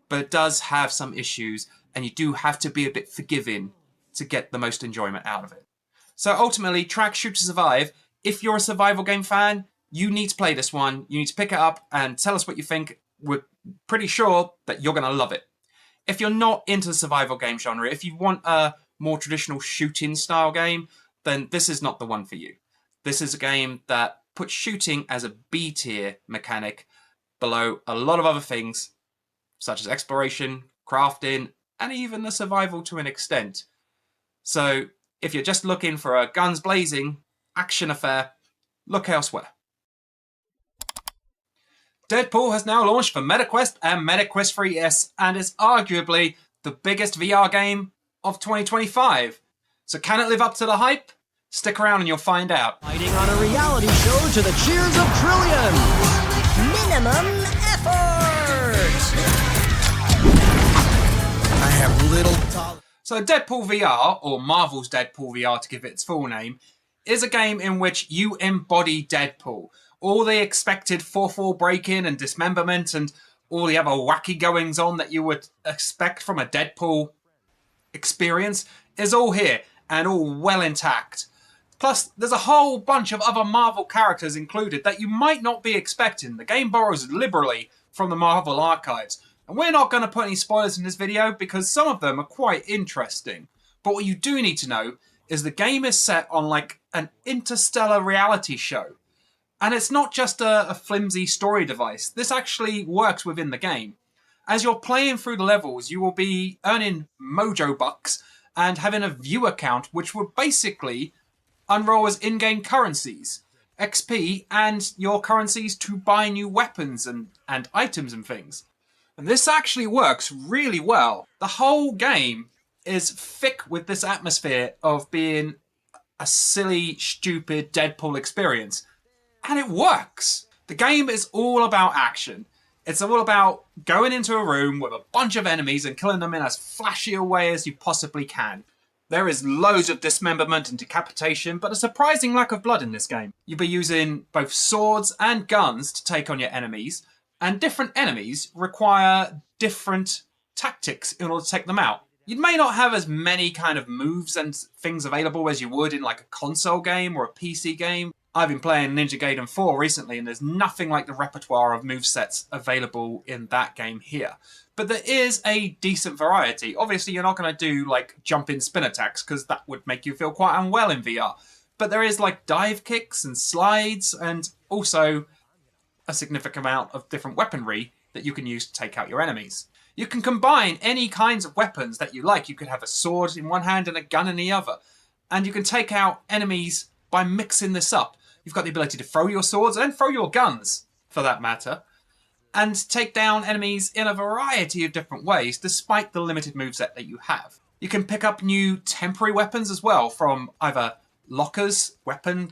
but it does have some issues, and you do have to be a bit forgiving to get the most enjoyment out of it. So ultimately, Track Shoot to Survive, if you're a survival game fan, you need to play this one. You need to pick it up and tell us what you think. We're pretty sure that you're going to love it. If you're not into the survival game genre, if you want a more traditional shooting style game, then this is not the one for you. This is a game that puts shooting as a B-tier mechanic below a lot of other things, such as exploration, crafting, and even the survival to an extent. So if you're just looking for a guns blazing action affair, look elsewhere. Deadpool has now launched for MetaQuest and MetaQuest 3S and is arguably the biggest VR game of 2025. So can it live up to the hype? Stick around and you'll find out. Fighting on a reality show to the cheers of trillions. Minimum effort. I have little tolerance. So Deadpool VR, or Marvel's Deadpool VR to give it its full name, is a game in which you embody Deadpool. All the expected 4-4 break-in and dismemberment and all the other wacky goings-on that you would expect from a Deadpool experience is all here and all well intact. Plus, there's a whole bunch of other Marvel characters included that you might not be expecting. The game borrows liberally from the Marvel archives. And we're not going to put any spoilers in this video because some of them are quite interesting. But what you do need to know is the game is set on like an interstellar reality show. And it's not just a flimsy story device. This actually works within the game. As you're playing through the levels, you will be earning mojo bucks and having a view account, which would basically unroll as in-game currencies, XP, and your currencies to buy new weapons and items and things. And this actually works really well. The whole game is thick with this atmosphere of being a silly, stupid Deadpool experience. And it works. The game is all about action. It's all about going into a room with a bunch of enemies and killing them in as flashy a way as you possibly can. There is loads of dismemberment and decapitation, but a surprising lack of blood in this game. You'll be using both swords and guns to take on your enemies, and different enemies require different tactics in order to take them out. You may not have as many kind of moves and things available as you would in like a console game or a PC game. I've been playing Ninja Gaiden 4 recently, and there's nothing like the repertoire of movesets available in that game here. But there is a decent variety. Obviously, you're not going to do like jump-in spin attacks, because that would make you feel quite unwell in VR. But there is like dive kicks and slides, and also a significant amount of different weaponry that you can use to take out your enemies. You can combine any kinds of weapons that you like. You could have a sword in one hand and a gun in the other. And you can take out enemies by mixing this up. You've got the ability to throw your swords and throw your guns, for that matter, and take down enemies in a variety of different ways, despite the limited moveset that you have. You can pick up new temporary weapons as well from either lockers,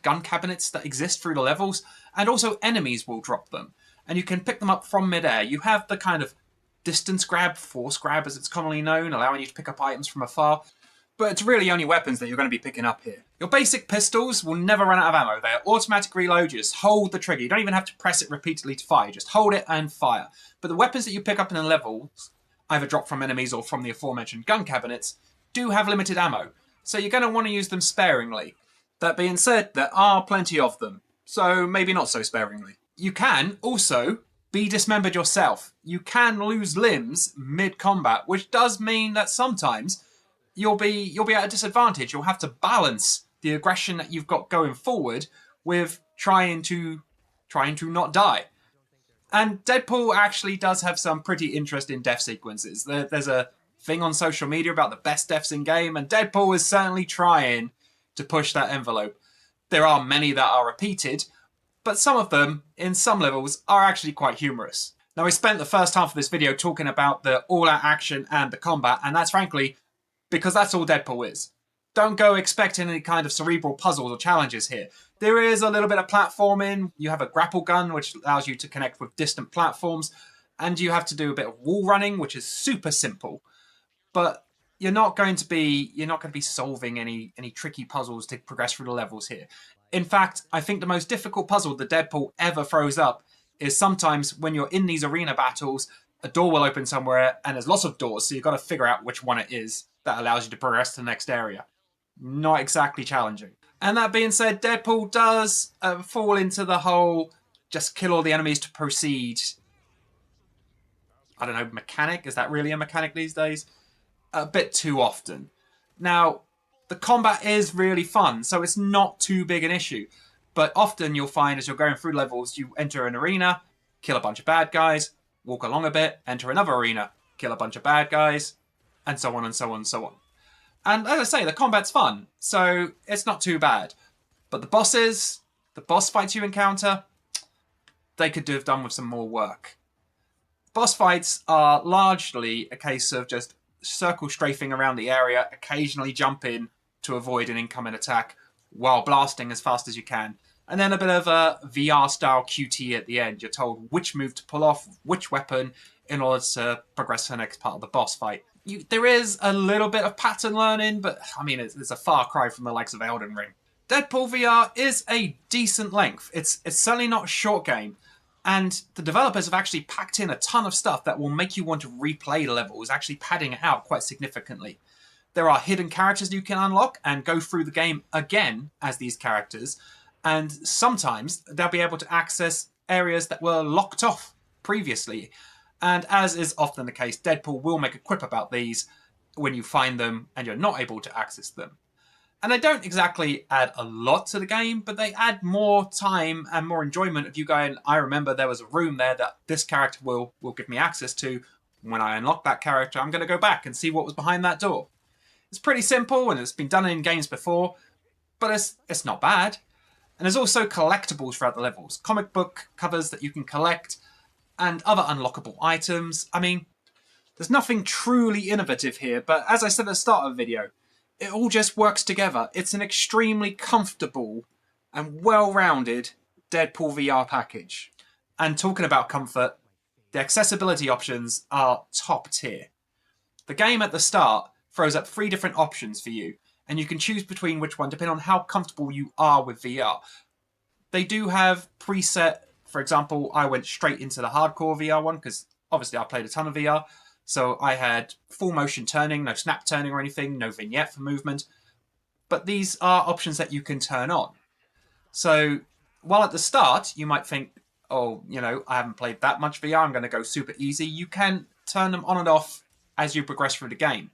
gun cabinets that exist through the levels, and also enemies will drop them. And you can pick them up from midair. You have the kind of distance grab, force grab as it's commonly known, allowing you to pick up items from afar. But it's really only weapons that you're going to be picking up here. Your basic pistols will never run out of ammo. They are automatic reload. You just hold the trigger. You don't even have to press it repeatedly to fire. Just hold it and fire. But the weapons that you pick up in the levels, either drop from enemies or from the aforementioned gun cabinets, do have limited ammo. So you're going to want to use them sparingly. That being said, there are plenty of them. So maybe not so sparingly. You can also be dismembered yourself. You can lose limbs mid-combat, which does mean that sometimes you'll be at a disadvantage. You'll have to balance the aggression that you've got going forward with trying to not die. And Deadpool actually does have some pretty interesting death sequences. There's a thing on social media about the best deaths in game, and Deadpool is certainly trying to push that envelope. There are many that are repeated, but some of them, in some levels, are actually quite humorous. Now, we spent the first half of this video talking about the all-out action and the combat, and that's frankly because that's all Deadpool is. Don't go expecting any kind of cerebral puzzles or challenges here. There is a little bit of platforming. You have a grapple gun, which allows you to connect with distant platforms, and you have to do a bit of wall running, which is super simple. But you're not going to be solving any tricky puzzles to progress through the levels here. In fact, I think the most difficult puzzle that Deadpool ever throws up is sometimes when you're in these arena battles, a door will open somewhere, and there's lots of doors, so you've got to figure out which one it is that allows you to progress to the next area. Not exactly challenging. And that being said, Deadpool does fall into the whole just kill all the enemies to proceed, I don't know, mechanic? Is that really a mechanic these days? A bit too often. Now, the combat is really fun, so it's not too big an issue. But often you'll find as you're going through levels, you enter an arena, kill a bunch of bad guys, walk along a bit, enter another arena, kill a bunch of bad guys, and so on and so on and so on. And as I say, the combat's fun, so it's not too bad. But the boss fights you encounter, they could have done with some more work. Boss fights are largely a case of just circle strafing around the area, occasionally jump in to avoid an incoming attack while blasting as fast as you can. And then a bit of a VR-style QT at the end. You're told which move to pull off, which weapon, in order to progress to the next part of the boss fight. There is a little bit of pattern learning, but I mean, it's a far cry from the likes of Elden Ring. Deadpool VR is a decent length. It's certainly not a short game, and the developers have actually packed in a ton of stuff that will make you want to replay the levels, actually padding it out quite significantly. There are hidden characters you can unlock and go through the game again as these characters, and sometimes they'll be able to access areas that were locked off previously. And as is often the case, Deadpool will make a quip about these when you find them and you're not able to access them. And they don't exactly add a lot to the game, but they add more time and more enjoyment of you going, I remember there was a room there that this character will give me access to. When I unlock that character, I'm going to go back and see what was behind that door. It's pretty simple and it's been done in games before, but it's not bad. And there's also collectibles throughout the levels. Comic book covers that you can collect and other unlockable items. I mean, there's nothing truly innovative here, but as I said at the start of the video, it all just works together. It's an extremely comfortable and well-rounded Deadpool VR package. And talking about comfort, the accessibility options are top tier. The game at the start throws up 3 different options for you, and you can choose between which one depending on how comfortable you are with VR. They do have preset, for example, I went straight into the hardcore VR one because obviously I played a ton of VR. So I had full motion turning, no snap turning or anything, no vignette for movement. But these are options that you can turn on. So while at the start you might think, oh, you know, I haven't played that much VR, I'm going to go super easy. You can turn them on and off as you progress through the game.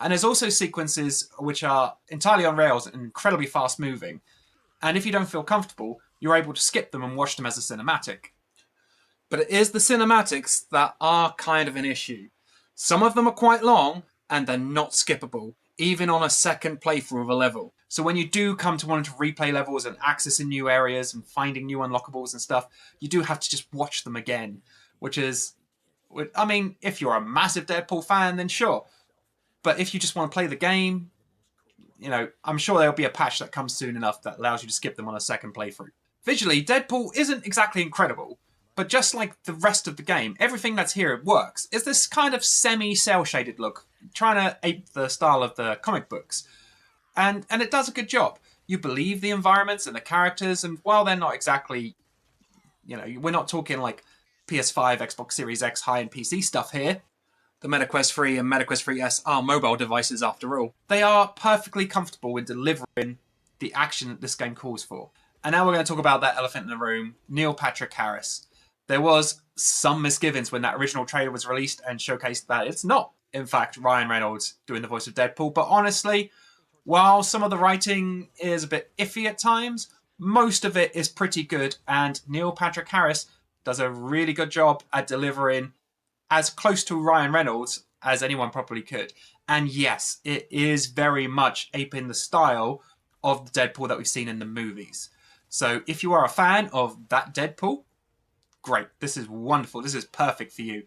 And there's also sequences which are entirely on rails and incredibly fast moving. And if you don't feel comfortable, you're able to skip them and watch them as a cinematic. But it is the cinematics that are kind of an issue. Some of them are quite long and they're not skippable, even on a second playthrough of a level. So when you do come to wanting to replay levels and accessing new areas and finding new unlockables and stuff, you do have to just watch them again, which is, I mean, if you're a massive Deadpool fan, then sure. But if you just want to play the game, you know, I'm sure there'll be a patch that comes soon enough that allows you to skip them on a second playthrough. Visually, Deadpool isn't exactly incredible, but just like the rest of the game, everything that's here works. It's this kind of semi-cel-shaded look, trying to ape the style of the comic books. And it does a good job. You believe the environments and the characters, and while they're not exactly, you know, we're not talking like PS5, Xbox Series X high-end PC stuff here. The MetaQuest 3 and MetaQuest 3S are mobile devices after all. They are perfectly comfortable in delivering the action that this game calls for. And now we're going to talk about that elephant in the room, Neil Patrick Harris. There was some misgivings when that original trailer was released and showcased that it's not, in fact, Ryan Reynolds doing the voice of Deadpool. But honestly, while some of the writing is a bit iffy at times, most of it is pretty good. And Neil Patrick Harris does a really good job at delivering as close to Ryan Reynolds as anyone probably could. And yes, it is very much aping the style of the Deadpool that we've seen in the movies. So if you are a fan of that Deadpool, great. This is wonderful. This is perfect for you.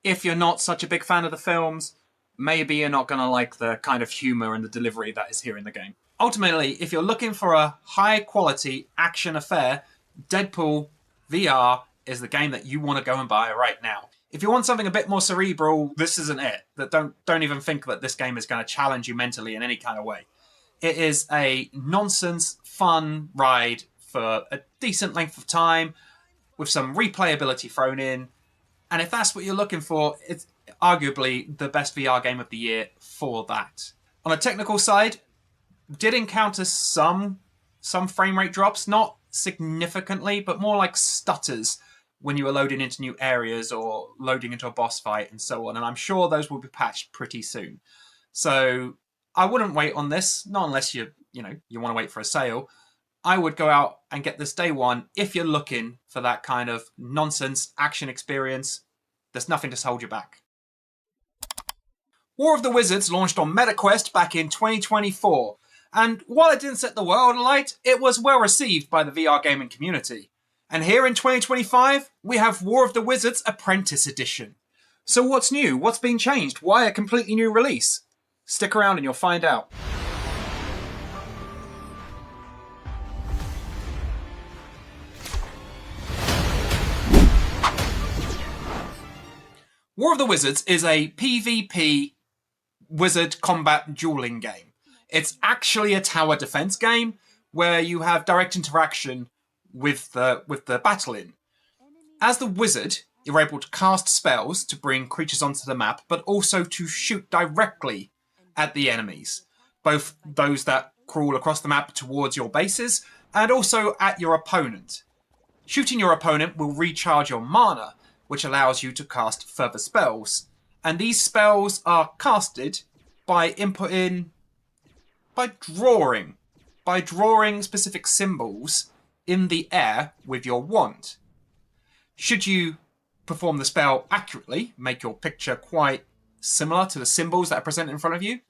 If you're not such a big fan of the films, maybe you're not going to like the kind of humor and the delivery that is here in the game. Ultimately, if you're looking for a high-quality action affair, Deadpool VR is the game that you want to go and buy right now. If you want something a bit more cerebral, this isn't it. Don't even think that this game is going to challenge you mentally in any kind of way. It is a nonsense, fun ride for a decent length of time, with some replayability thrown in. And if that's what you're looking for, it's arguably the best VR game of the year for that. On a technical side, did encounter some frame rate drops, not significantly, but more like stutters when you were loading into new areas or loading into a boss fight and so on. And I'm sure those will be patched pretty soon. So I wouldn't wait on this, not unless you want to wait for a sale. I would go out and get this day one if you're looking for that kind of nonsense action experience. There's nothing to hold you back. War of the Wizards launched on MetaQuest back in 2024. And while it didn't set the world alight, it was well received by the VR gaming community. And here in 2025, we have War of the Wizards Apprentice Edition. So what's new? What's been changed? Why a completely new release? Stick around and you'll find out. War of the Wizards is a PvP wizard combat dueling game. It's actually a tower defense game where you have direct interaction with the battle in. As the wizard, you're able to cast spells to bring creatures onto the map, but also to shoot directly at the enemies, both those that crawl across the map towards your bases and also at your opponent. Shooting your opponent will recharge your mana, which allows you to cast further spells. And these spells are casted by drawing specific symbols in the air with your wand. Should you perform the spell accurately, make your picture quite similar to the symbols that are presented in front of you,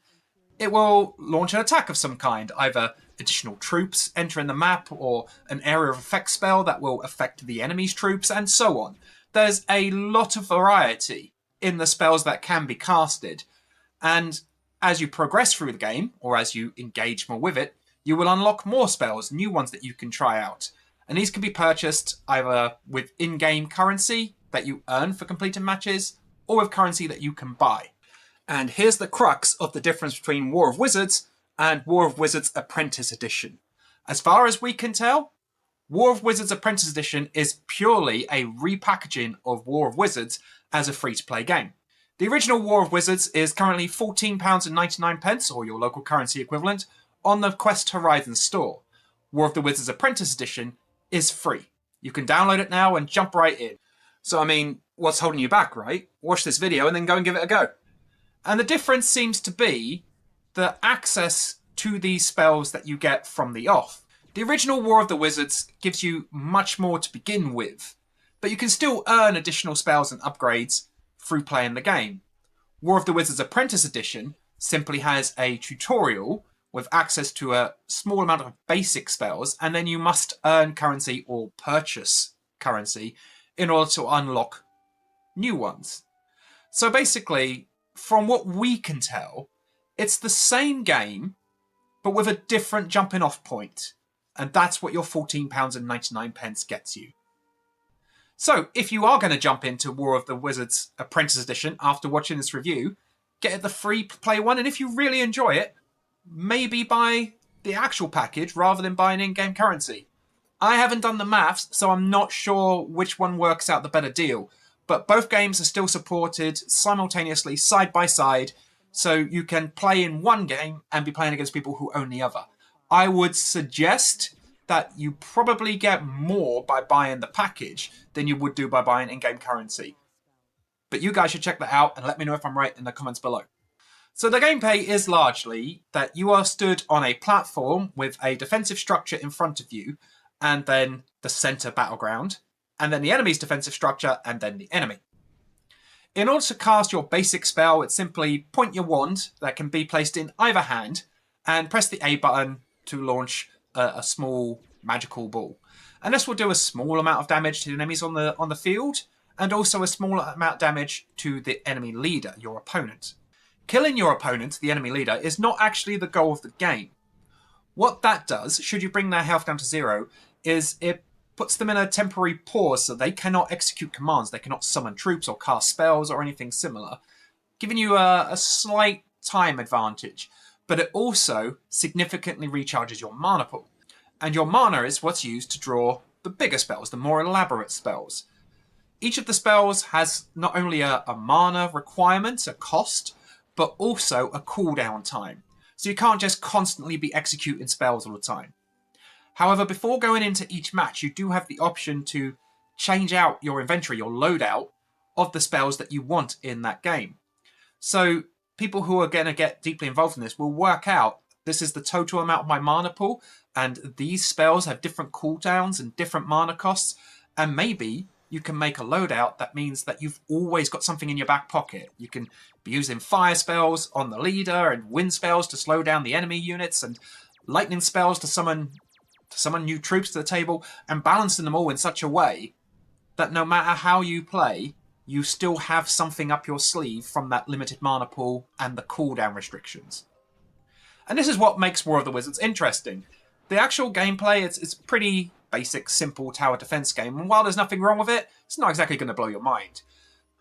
it will launch an attack of some kind, either additional troops entering the map or an area of effect spell that will affect the enemy's troops, and so on. There's a lot of variety in the spells that can be casted, and as you progress through the game, or as you engage more with it, you will unlock more spells, new ones that you can try out. And these can be purchased either with in-game currency that you earn for completing matches, or with currency that you can buy. And here's the crux of the difference between War of Wizards and War of Wizards Apprentice Edition. As far as we can tell, War of Wizards Apprentice Edition is purely a repackaging of War of Wizards as a free-to-play game. The original War of Wizards is currently £14.99, or your local currency equivalent, on the Quest Horizon store. War of the Wizards Apprentice Edition is free. You can download it now and jump right in. So I mean, what's holding you back, right? Watch this video and then go and give it a go. And the difference seems to be the access to these spells that you get from the off. The original War of the Wizards gives you much more to begin with, but you can still earn additional spells and upgrades through playing the game. War of the Wizards Apprentice Edition simply has a tutorial with access to a small amount of basic spells, and then you must earn currency or purchase currency in order to unlock new ones. So basically, from what we can tell, it's the same but with a different jumping off point. And that's what your £14.99 gets you. So, if you are going to jump into War of the Wizards Apprentice Edition after watching this review, get the free play one, and if you really enjoy it, maybe buy the actual package rather than buying in-game currency. I haven't done the maths, so I'm not sure which one works out the better deal, but both games are still supported simultaneously, side by side, so you can play in one game and be playing against people who own the other. I would suggest that you probably get more by buying the package than you would do by buying in-game currency. But you guys should check that out and let me know if I'm right in the comments below. So the gameplay is largely that you are stood on a platform with a defensive structure in front of you, and then the center battleground, and then the enemy's defensive structure, and then the enemy. In order to cast your basic spell, it's simply point your wand that can be placed in either hand and press the A button to launch a small magical ball. And this will do a small amount of damage to the enemies on the field, and also a small amount of damage to the enemy leader, your opponent. Killing your opponent, the enemy leader, is not actually the goal of the game. What that does, should you bring their health down to 0, is it puts them in a temporary pause so they cannot execute commands, they cannot summon troops or cast spells or anything similar, giving you a slight time advantage. But it also significantly recharges your mana pool. And your mana is what's used to draw the bigger spells, the more elaborate spells. Each of the spells has not only a mana requirement, a cost, but also a cooldown time. So you can't just constantly be executing spells all the time. However, before going into each match, you do have the option to change out your inventory, your loadout, of the spells that you want in that game. So people who are going to get deeply involved in this will work out, this is the total amount of my mana pool, and these spells have different cooldowns and different mana costs, and maybe you can make a loadout that means that you've always got something in your back pocket. You can be using fire spells on the leader, and wind spells to slow down the enemy units, and lightning spells to summon new troops to the table, and balancing them all in such a way that no matter how you play, you still have something up your sleeve from that limited mana pool and the cooldown restrictions. And this is what makes War of the Wizards interesting. The actual gameplay, it's pretty basic, simple tower defense game, and while there's nothing wrong with it, it's not exactly going to blow your mind.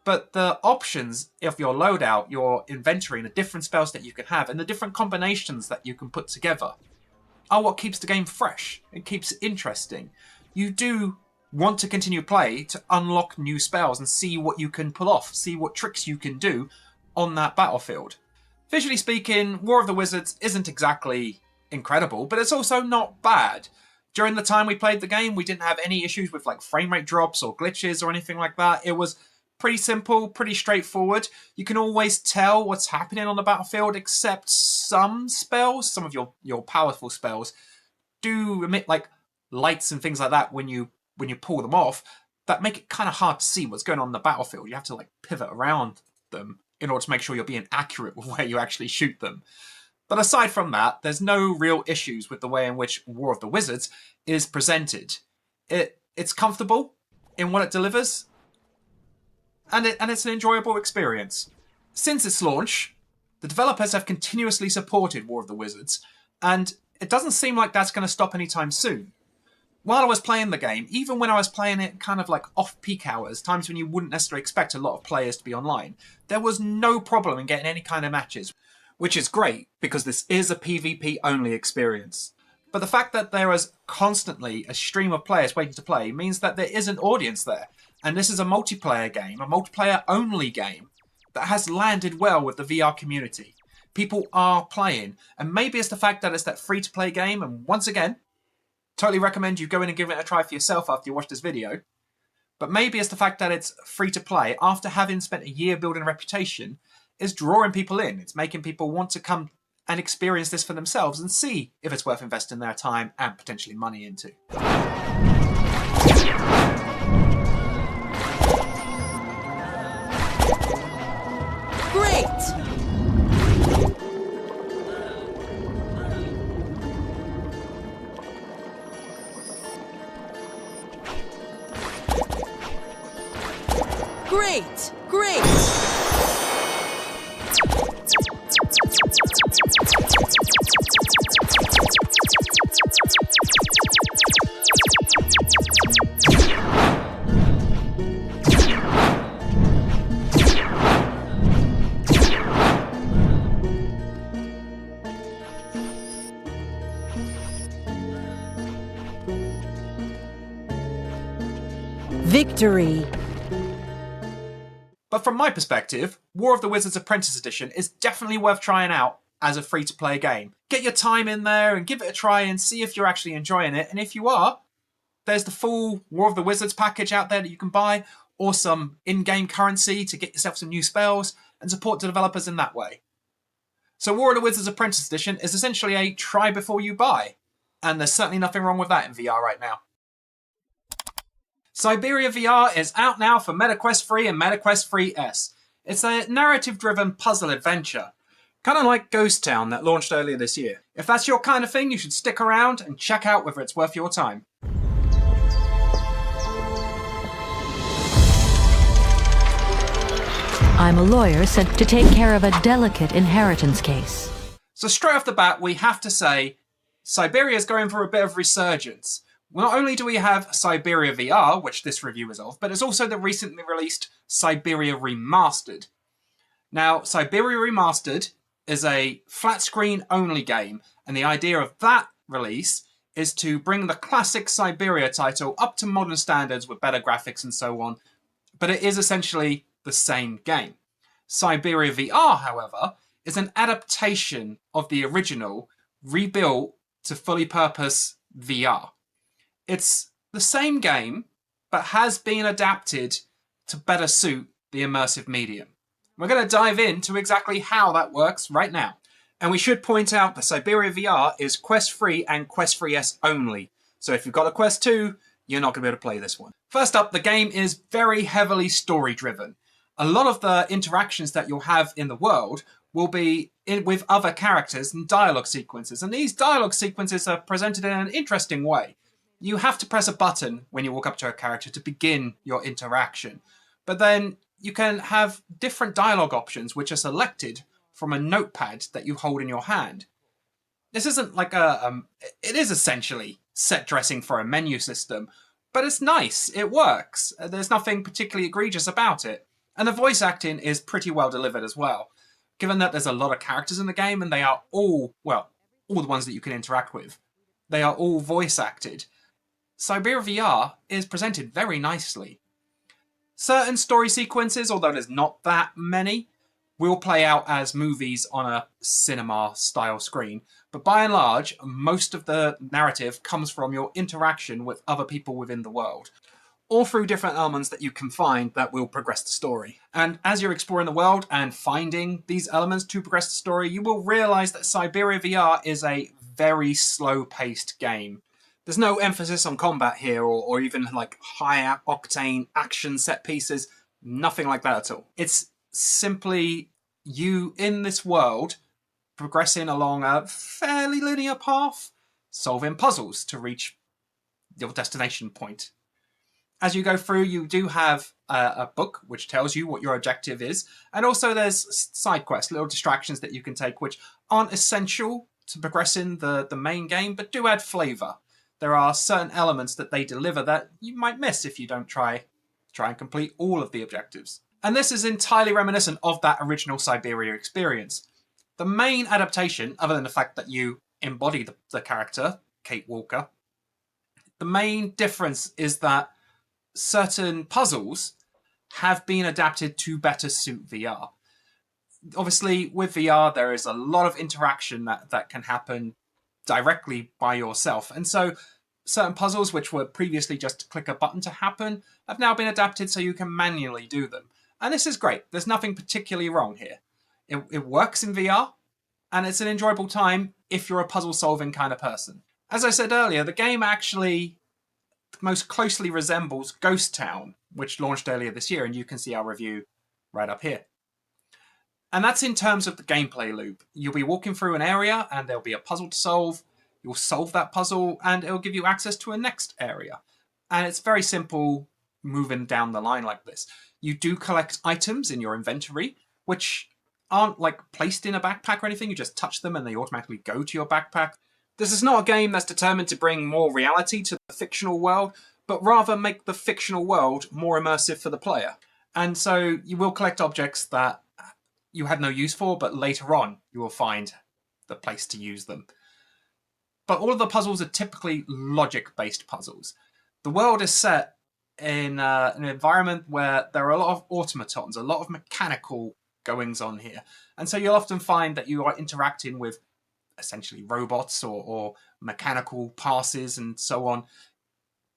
But the options of your loadout, your inventory, and the different spells that you can have, and the different combinations that you can put together, are what keeps the game fresh. It keeps it interesting. You do want to continue play to unlock new spells and see what you can pull off, see what tricks you can do on that battlefield. Visually speaking, War of the Wizards isn't exactly incredible, but it's also not bad. During the time we played the game, we didn't have any issues with like frame rate drops or glitches or anything like that. It was pretty simple, pretty straightforward. You can always tell what's happening on the battlefield, except some spells, some of your powerful spells, do emit like lights and things like that when you pull them off, that make it kind of hard to see what's going on in the battlefield. You have to like pivot around them in order to make sure you're being accurate with where you actually shoot them. But aside from that, there's no real issues with the way in which War of the Wizards is presented. It's comfortable in what it delivers, and it's an enjoyable experience. Since its launch, the developers have continuously supported War of the Wizards, and it doesn't seem like that's going to stop anytime soon. While I was playing the game, even when I was playing it kind of like off-peak hours, times when you wouldn't necessarily expect a lot of players to be online, there was no problem in getting any kind of matches, which is great because this is a PvP-only experience. But the fact that there is constantly a stream of players waiting to play means that there is an audience there, and this is a multiplayer game, a multiplayer-only game, that has landed well with the VR community. People are playing, and maybe it's the fact that it's that free-to-play game, and once again, totally recommend you go in and give it a try for yourself after you watch this video. But maybe it's the fact that it's free to play after having spent a year building a reputation is drawing people in. It's making people want to come and experience this for themselves and see if it's worth investing their time and potentially money into. Great! Great! Great! Victory! But from my perspective, War of the Wizards Apprentice Edition is definitely worth trying out as a free-to-play game. Get your time in there and give it a try and see if you're actually enjoying it. And if you are, there's the full War of the Wizards package out there that you can buy, or some in-game currency to get yourself some new spells and support the developers in that way. So War of the Wizards Apprentice Edition is essentially a try before you buy, and there's certainly nothing wrong with that in VR right now. Syberia VR is out now for MetaQuest 3 and MetaQuest 3S. It's a narrative-driven puzzle adventure, kind of like Ghost Town that launched earlier this year. If that's your kind of thing, you should stick around and check out whether it's worth your time. I'm a lawyer sent to take care of a delicate inheritance case. So straight off the bat, we have to say, Syberia is going for a bit of resurgence. Not only do we have Syberia VR, which this review is of, but it's also the recently released Syberia Remastered. Now, Syberia Remastered is a flat screen only game, and the idea of that release is to bring the classic Syberia title up to modern standards with better graphics and so on, but it is essentially the same game. Syberia VR, however, is an adaptation of the original, rebuilt to fully purpose VR. It's the same game, but has been adapted to better suit the immersive medium. We're going to dive into exactly how that works right now. And we should point out that Syberia VR is Quest 3 and Quest 3S only. So if you've got a Quest 2, you're not going to be able to play this one. First up, the game is very heavily story-driven. A lot of the interactions that you'll have in the world will be with other characters and dialogue sequences. And these dialogue sequences are presented in an interesting way. You have to press a button when you walk up to a character to begin your interaction. But then you can have different dialogue options which are selected from a notepad that you hold in your hand. This isn't like it is essentially set dressing for a menu system, but it's nice, it works. There's nothing particularly egregious about it. And the voice acting is pretty well delivered as well. Given that there's a lot of characters in the game and they are all the ones that you can interact with, they are all voice acted. Syberia VR is presented very nicely. Certain story sequences, although there's not that many, will play out as movies on a cinema-style screen, but by and large, most of the narrative comes from your interaction with other people within the world, all through different elements that you can find that will progress the story. And as you're exploring the world and finding these elements to progress the story, you will realise that Syberia VR is a very slow-paced game. There's no emphasis on combat here or even like high-octane action set pieces, nothing like that at all. It's simply you in this world progressing along a fairly linear path, solving puzzles to reach your destination point. As you go through, you do have a book which tells you what your objective is, and also there's side quests, little distractions that you can take, which aren't essential to progressing the main game, but do add flavour. There are certain elements that they deliver that you might miss if you don't try and complete all of the objectives. And this is entirely reminiscent of that original Syberia experience. The main adaptation, other than the fact that you embody the character, Kate Walker, the main difference is that certain puzzles have been adapted to better suit VR. Obviously, with VR, there is a lot of interaction that can happen directly by yourself. And so certain puzzles, which were previously just to click a button to happen, have now been adapted so you can manually do them. And this is great. There's nothing particularly wrong here. It works in VR, and it's an enjoyable time if you're a puzzle-solving kind of person. As I said earlier, the game actually most closely resembles Ghost Town, which launched earlier this year, and you can see our review right up here. And that's in terms of the gameplay loop. You'll be walking through an area, and there'll be a puzzle to solve. You'll solve that puzzle, and it'll give you access to a next area. And it's very simple moving down the line like this. You do collect items in your inventory, which aren't like placed in a backpack or anything. You just touch them and they automatically go to your backpack. This is not a game that's determined to bring more reality to the fictional world, but rather make the fictional world more immersive for the player. And so you will collect objects that you had no use for, but later on you will find the place to use them. But all of the puzzles are typically logic-based puzzles. The world is set in an environment where there are a lot of automatons, a lot of mechanical goings on here. And so you'll often find that you are interacting with essentially robots or mechanical passes and so on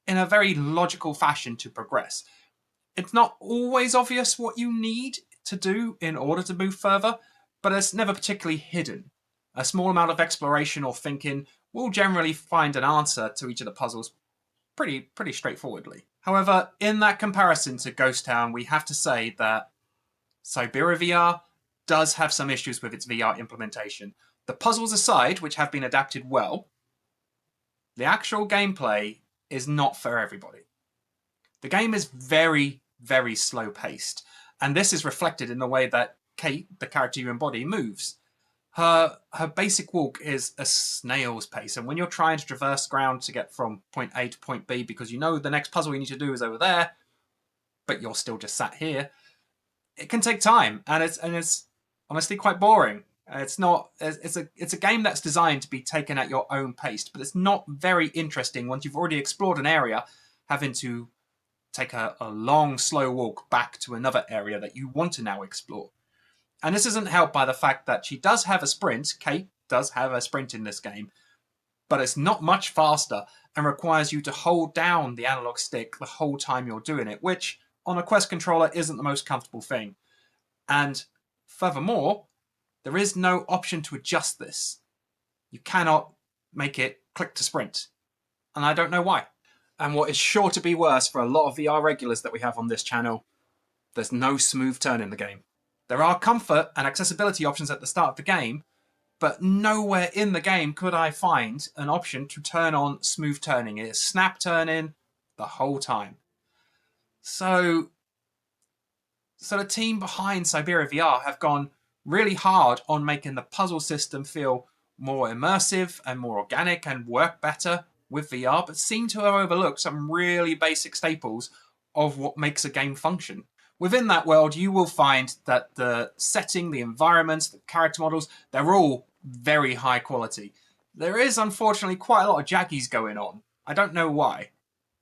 in a very logical fashion to progress. It's not always obvious what you need to do in order to move further, but it's never particularly hidden. A small amount of exploration or thinking will generally find an answer to each of the puzzles pretty straightforwardly. However, in that comparison to Ghost Town, we have to say that Syberia VR does have some issues with its VR implementation. The puzzles aside, which have been adapted well, the actual gameplay is not for everybody. The game is very, very slow paced, and this is reflected in the way that Kate, the character you embody, moves. Her basic walk is a snail's pace, and when you're trying to traverse ground to get from point A to point B because you know the next puzzle you need to do is over there, but you're still just sat here, it can take time, and it's honestly quite boring. It's a game that's designed to be taken at your own pace, but it's not very interesting once you've already explored an area, having to take a long, slow walk back to another area that you want to now explore. And this isn't helped by the fact that she does have a sprint. Kate does have a sprint in this game, but it's not much faster and requires you to hold down the analog stick the whole time you're doing it, which on a Quest controller isn't the most comfortable thing. And furthermore, there is no option to adjust this. You cannot make it click to sprint. And I don't know why. And what is sure to be worse for a lot of VR regulars that we have on this channel, there's no smooth turn in the game. There are comfort and accessibility options at the start of the game, but nowhere in the game could I find an option to turn on smooth turning. It is snap turning the whole time. So the team behind Syberia VR have gone really hard on making the puzzle system feel more immersive and more organic and work better with VR, but seem to have overlooked some really basic staples of what makes a game function. Within that world, you will find that the setting, the environments, the character models, they're all very high quality. There is, unfortunately, quite a lot of jaggies going on. I don't know why.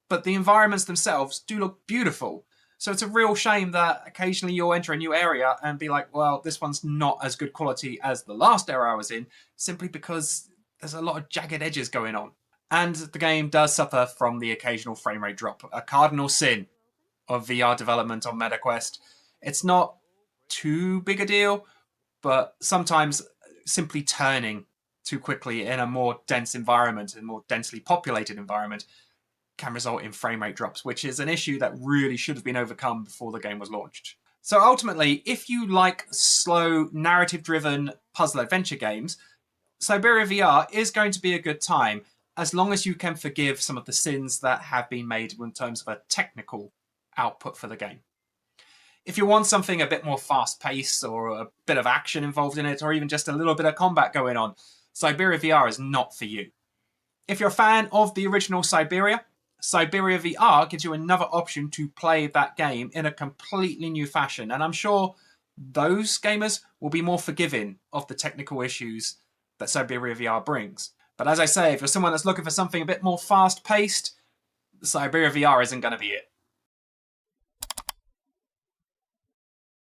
But the environments themselves do look beautiful. So it's a real shame that occasionally you'll enter a new area and be like, well, this one's not as good quality as the last area I was in, simply because there's a lot of jagged edges going on. And the game does suffer from the occasional frame rate drop, a cardinal sin of VR development on MetaQuest. It's not too big a deal, but sometimes simply turning too quickly in a more dense environment, a more densely populated environment, can result in frame rate drops, which is an issue that really should have been overcome before the game was launched. So ultimately, if you like slow, narrative-driven puzzle adventure games, Syberia VR is going to be a good time, as long as you can forgive some of the sins that have been made in terms of a technical output for the game. If you want something a bit more fast-paced or a bit of action involved in it, or even just a little bit of combat going on, Syberia VR is not for you. If you're a fan of the original Syberia, Syberia VR gives you another option to play that game in a completely new fashion, and I'm sure those gamers will be more forgiving of the technical issues that Syberia VR brings. But as I say, if you're someone that's looking for something a bit more fast-paced, Syberia VR isn't going to be it.